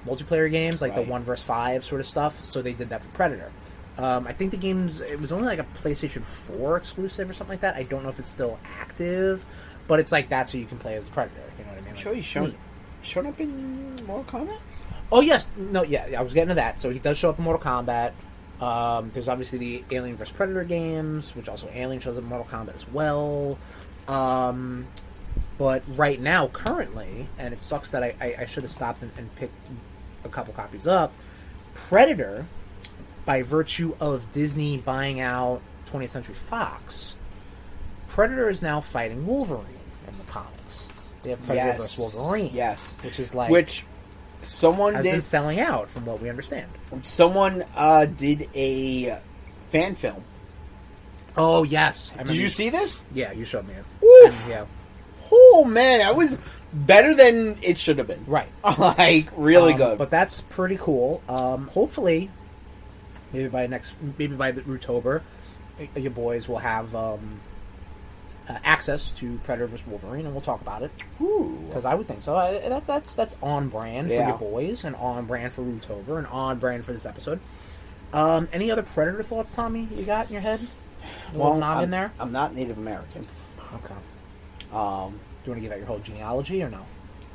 multiplayer games, like the 1 vs. 5 sort of stuff, so they did that for Predator. I think the game's... It was only like a PlayStation 4 exclusive or something like that. I don't know if it's still active, but it's like that so you can play as the Predator, you know what I mean? I'm sure he's shown up in Mortal Kombat? Oh, yes. No, yeah, I was getting to that. So he does show up in Mortal Kombat. There's obviously the Alien vs. Predator games, which also Alien shows up in Mortal Kombat as well. But right now, currently, and it sucks that I should have stopped and picked a couple copies up, Predator, by virtue of Disney buying out 20th Century Fox, Predator is now fighting Wolverine in the comics. They have Predator vs. Wolverine. Yes. Which is like... Which someone has been selling out, from what we understand. Someone did a fan film. Oh, yes. Did you see this? Yeah, you showed me it. Yeah. Oh, man. That was better than it should have been. Right. Like, really good. But that's pretty cool. Hopefully, maybe by the RudeTober, your boys will have access to Predator vs. Wolverine, and we'll talk about it. Because I would think so. That's on brand for your boys, and on brand for RudeTober, and on brand for this episode. Any other Predator thoughts, Tommy, you got in your head? Not in there? I'm not Native American. Okay. Do you want to give out your whole genealogy, or no?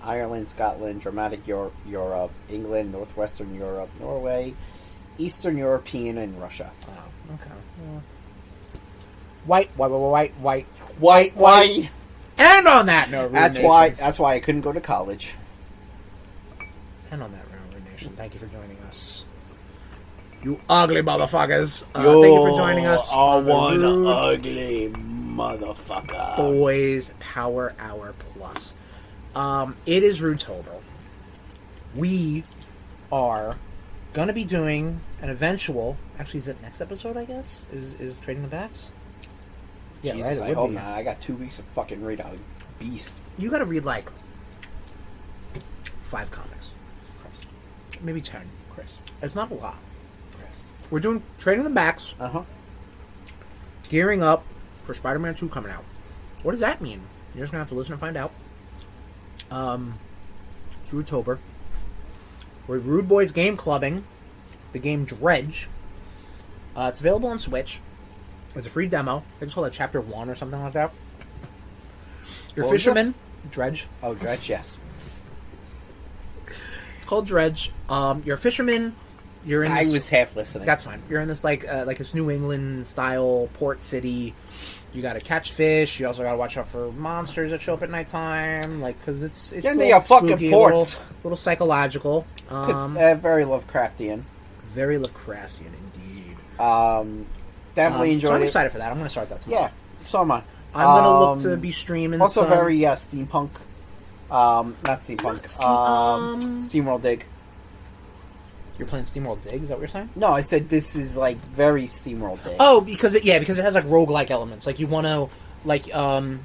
Ireland, Scotland, Dramatic Europe, England, Northwestern Europe, Norway, Eastern European, and Russia. Oh, okay. Yeah. White. And on that note, that's why I couldn't go to college. And on that note, RudeNation, thank you for joining us. You ugly motherfuckers. Thank you for joining us. One ugly motherfucker. Boys Power Hour Plus. It is RudeTober. We are going to be doing an eventual... Actually, is it next episode, I guess? Is Trading the Bats? Yeah, Jesus, right? I hope not. I got 2 weeks of fucking read out. Beast. You got to read, like, 5 comics. Chris. Maybe 10, Chris. It's not a lot. Chris. We're doing Trading the Bats. Gearing up for Spider-Man 2 coming out. What does that mean? You're just going to have to listen and find out. It's RudeTober. We're RudeBoyz game clubbing the game Dredge. It's available on Switch. It's a free demo. I think it's called Chapter 1 or something like that. You're a fisherman. Dredge. Oh, Dredge, yes. It's called Dredge. You're a fisherman you're in. I this, was half listening. That's fine. You're in this like this New England style port city. You got to catch fish. You also got to watch out for monsters that show up at nighttime. Like because it's they are fucking spooky, ports. Little psychological. Very Lovecraftian. Very Lovecraftian indeed. Definitely enjoyed so I'm it. excited for that. I'm going to start that tomorrow. Yeah, so am I. I'm going to look to be streaming. Also very steampunk. Not steampunk. SteamWorld Dig. You're playing SteamWorld Dig? Is that what you're saying? No, I said this is like very SteamWorld Dig. Oh, because it has like roguelike elements. Like you want to,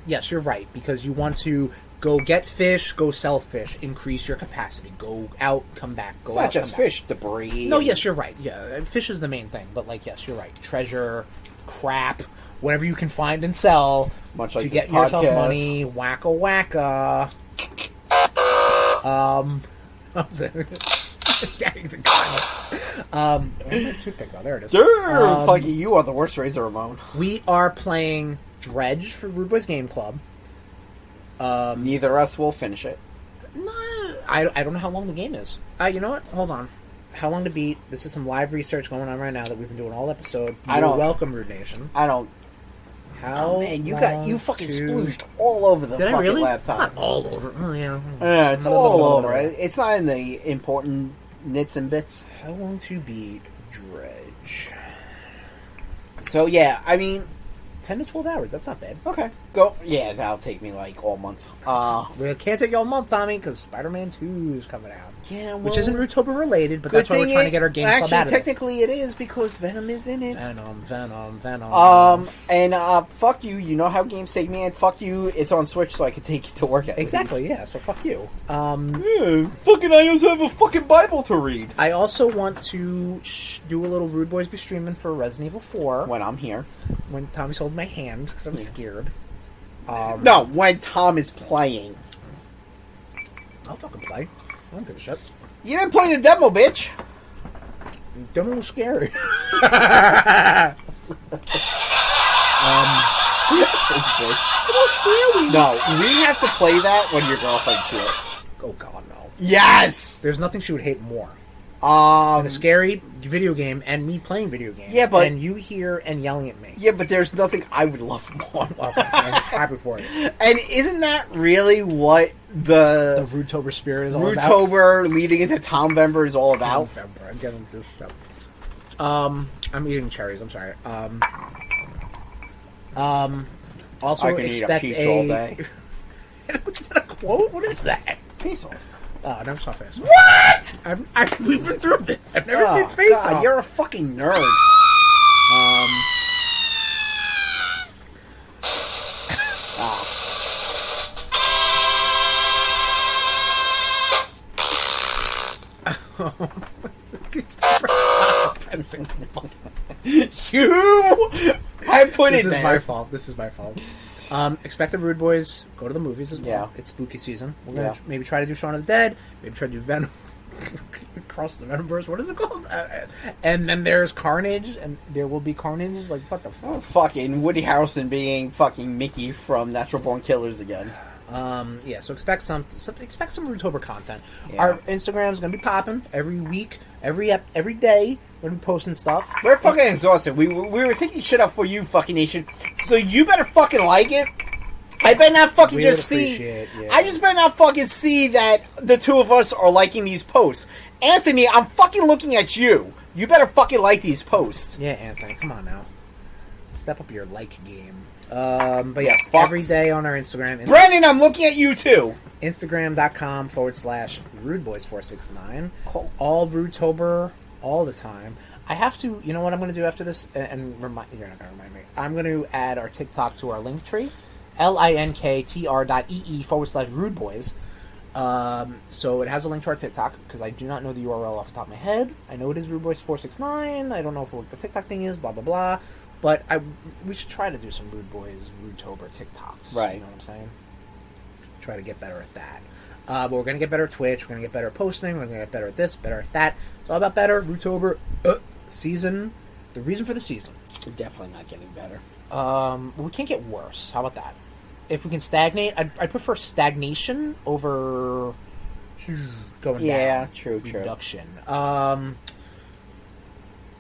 yes, you're right. Because you want to go get fish, go sell fish, increase your capacity. Go out, come back. Go Not out, just come fish, debris. No, yes, you're right. Yeah, fish is the main thing. But yes, you're right. Treasure, crap, whatever you can find and sell Much like to get yourself money. Wacka wacka. Toothpick. Oh, there it is. Fucking you are the worst Razor Ramon. We are playing Dredge for RudeBoyz Game Club. Neither of us will finish it. No, I don't know how long the game is. You know what? Hold on. How long to beat? This is some live research going on right now that we've been doing all episode. Welcome, RudeNation. I don't. How man, you fucking splooged all over the fucking really? laptop. Not all over. Oh, yeah, it's all over. It's not in the important nits and bits. How long to beat Dredge? So yeah, I mean, 10 to 12 hours. That's not bad. Okay, go. Yeah, that'll take me like all month. We can't take you all month, Tommy, because Spider-Man 2 is coming out. Yeah, well, which isn't RudeTober related, but that's why we're trying to get our game club out of technically it is because Venom is in it. Venom. And fuck you. You know how games take me, and fuck you. It's on Switch, so I can take it to work. Exactly. Yeah. So fuck you. Fucking I also have a fucking Bible to read. I also want to do a little RudeBoyz be streaming for Resident Evil 4 when I'm here. When Tommy's holding my hand because I'm scared. No, when Tom is playing. I'll fucking play. I don't give a shit. You didn't play the demo, bitch. Demo was scary. This bitch. It was scary. No, we have to play that when your girlfriend's here. Oh God, no. Yes. There's nothing she would hate more. Than a scary video game and me playing video games. Yeah, but and you here and yelling at me. Yeah, but there's nothing I would love more. Well, I'm happy for it. And isn't that really what the RudeTober spirit is all about? RudeTober leading into Tomvember is all about. Tomvember. I'm getting this stuff. I'm eating cherries. I'm sorry. Also, I can expect eat a peach all day. Is that a quote? What is that? Face off. Oh, I never saw Face Off. What? We've been through this. I've never seen Face Off. You're a fucking nerd. I put it there. This is my fault. This is my fault. Expect the RudeBoyz. Go to the movies as well. Yeah. It's spooky season. We're gonna maybe try to do Shaun of the Dead. Maybe try to do Venom. Cross the Venomverse. What is it called? And then there's Carnage, and there will be Carnage. Like what the fuck? Oh, fucking Woody Harrelson being fucking Mickey from Natural Born Killers again. Yeah. So expect some RudeTober content. Yeah. Our Instagram's gonna be popping every week, every day. We're gonna be posting stuff. We're fucking exhausted. We were taking shit up for you, fucking nation. So you better fucking like it. I better not fucking just see. Yeah. I just better not fucking see that the two of us are liking these posts. Anthony, I'm fucking looking at you. You better fucking like these posts. Yeah, Anthony, come on now. Step up your like game. But yes, Fucks. every day on our Instagram. Brandon, I'm looking at you too. Instagram.com/RudeBoyz469. Cool. All RudeTober, all the time. I have to, you know what I'm going to do after this? And you're not going to remind me. I'm going to add our TikTok to our link tree. linktr.ee/RudeBoyz. So it has a link to our TikTok, because I do not know the URL off the top of my head. I know it is RudeBoyz469. I don't know what the TikTok thing is, blah, blah, blah. But we should try to do some RudeBoyz, RudeTober TikToks. Right. You know what I'm saying? Try to get better at that. But we're going to get better at Twitch. We're going to get better at posting. We're going to get better at this, better at that. It's all about better. RudeTober season. The reason for the season. We're definitely not getting better. We can't get worse. How about that? If we can stagnate, I'd prefer stagnation over going down. Yeah, true. Reduction.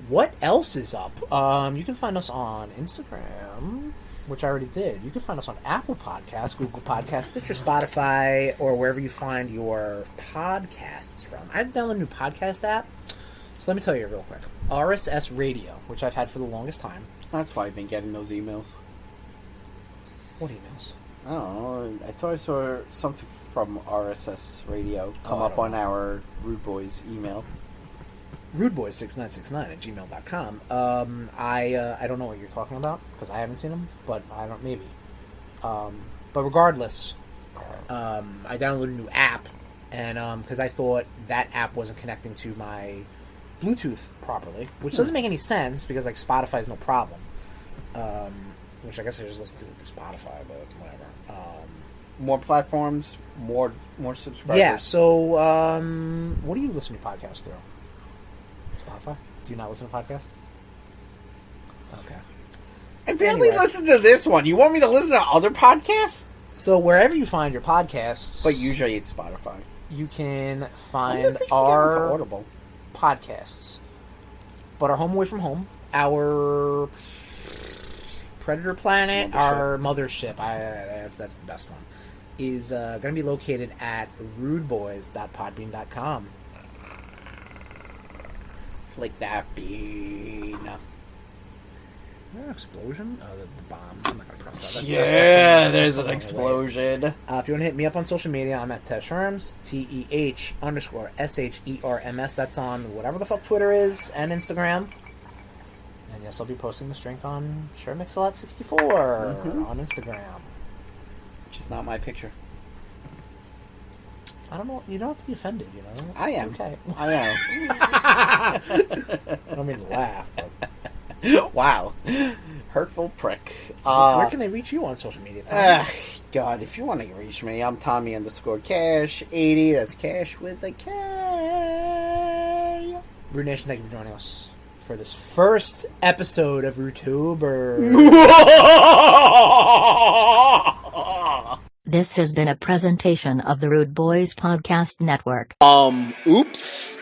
What else is up? You can find us on Instagram, which I already did. You can find us on Apple Podcasts, Google Podcasts, Stitcher, Spotify, or wherever you find your podcasts from. I've downloaded a new podcast app, so let me tell you real quick. RSS Radio, which I've had for the longest time. That's why I've been getting those emails. What emails? I don't know. I thought I saw something from RSS Radio come up on our RudeBoyz email. RudeBoyz6969@gmail.com. I don't know what you're talking about because I haven't seen them, but I don't. Maybe. But regardless, I downloaded a new app, and because I thought that app wasn't connecting to my Bluetooth properly, which doesn't make any sense because like Spotify is no problem. Which I guess I just listen to it through Spotify, but whatever. More platforms, more subscribers. Yeah. So, what do you listen to podcasts through? Spotify? Do you not listen to podcasts? Okay. I barely listen to this one. You want me to listen to other podcasts? So wherever you find your podcasts, but usually it's Spotify. You can find our Audible podcasts. But our Home Away from Home, our Predator Planet, our Mothership, that's the best one, is going to be located at rudeboyz.podbean.com. Flick that bean. Is there an explosion? Oh, the bomb. I'm not going to press that. There's an explosion. If you want to hit me up on social media, I'm at Tesherms, TEH_SHERMS. That's on whatever the fuck Twitter is and Instagram. And yes, I'll be posting this drink on SureMixalot64 on Instagram. Which is not my picture. I don't know. You don't have to be offended, you know? I am. Okay. I am. I don't mean to laugh, but... Wow. Hurtful prick. Where can they reach you on social media, Tommy? God, if you want to reach me, I'm Tommy_Cash80. That's Cash with a K. RudeNation, thank you for joining us for this first episode of RUDETOBER. This has been a presentation of the RudeBoyz Podcast Network. Oops.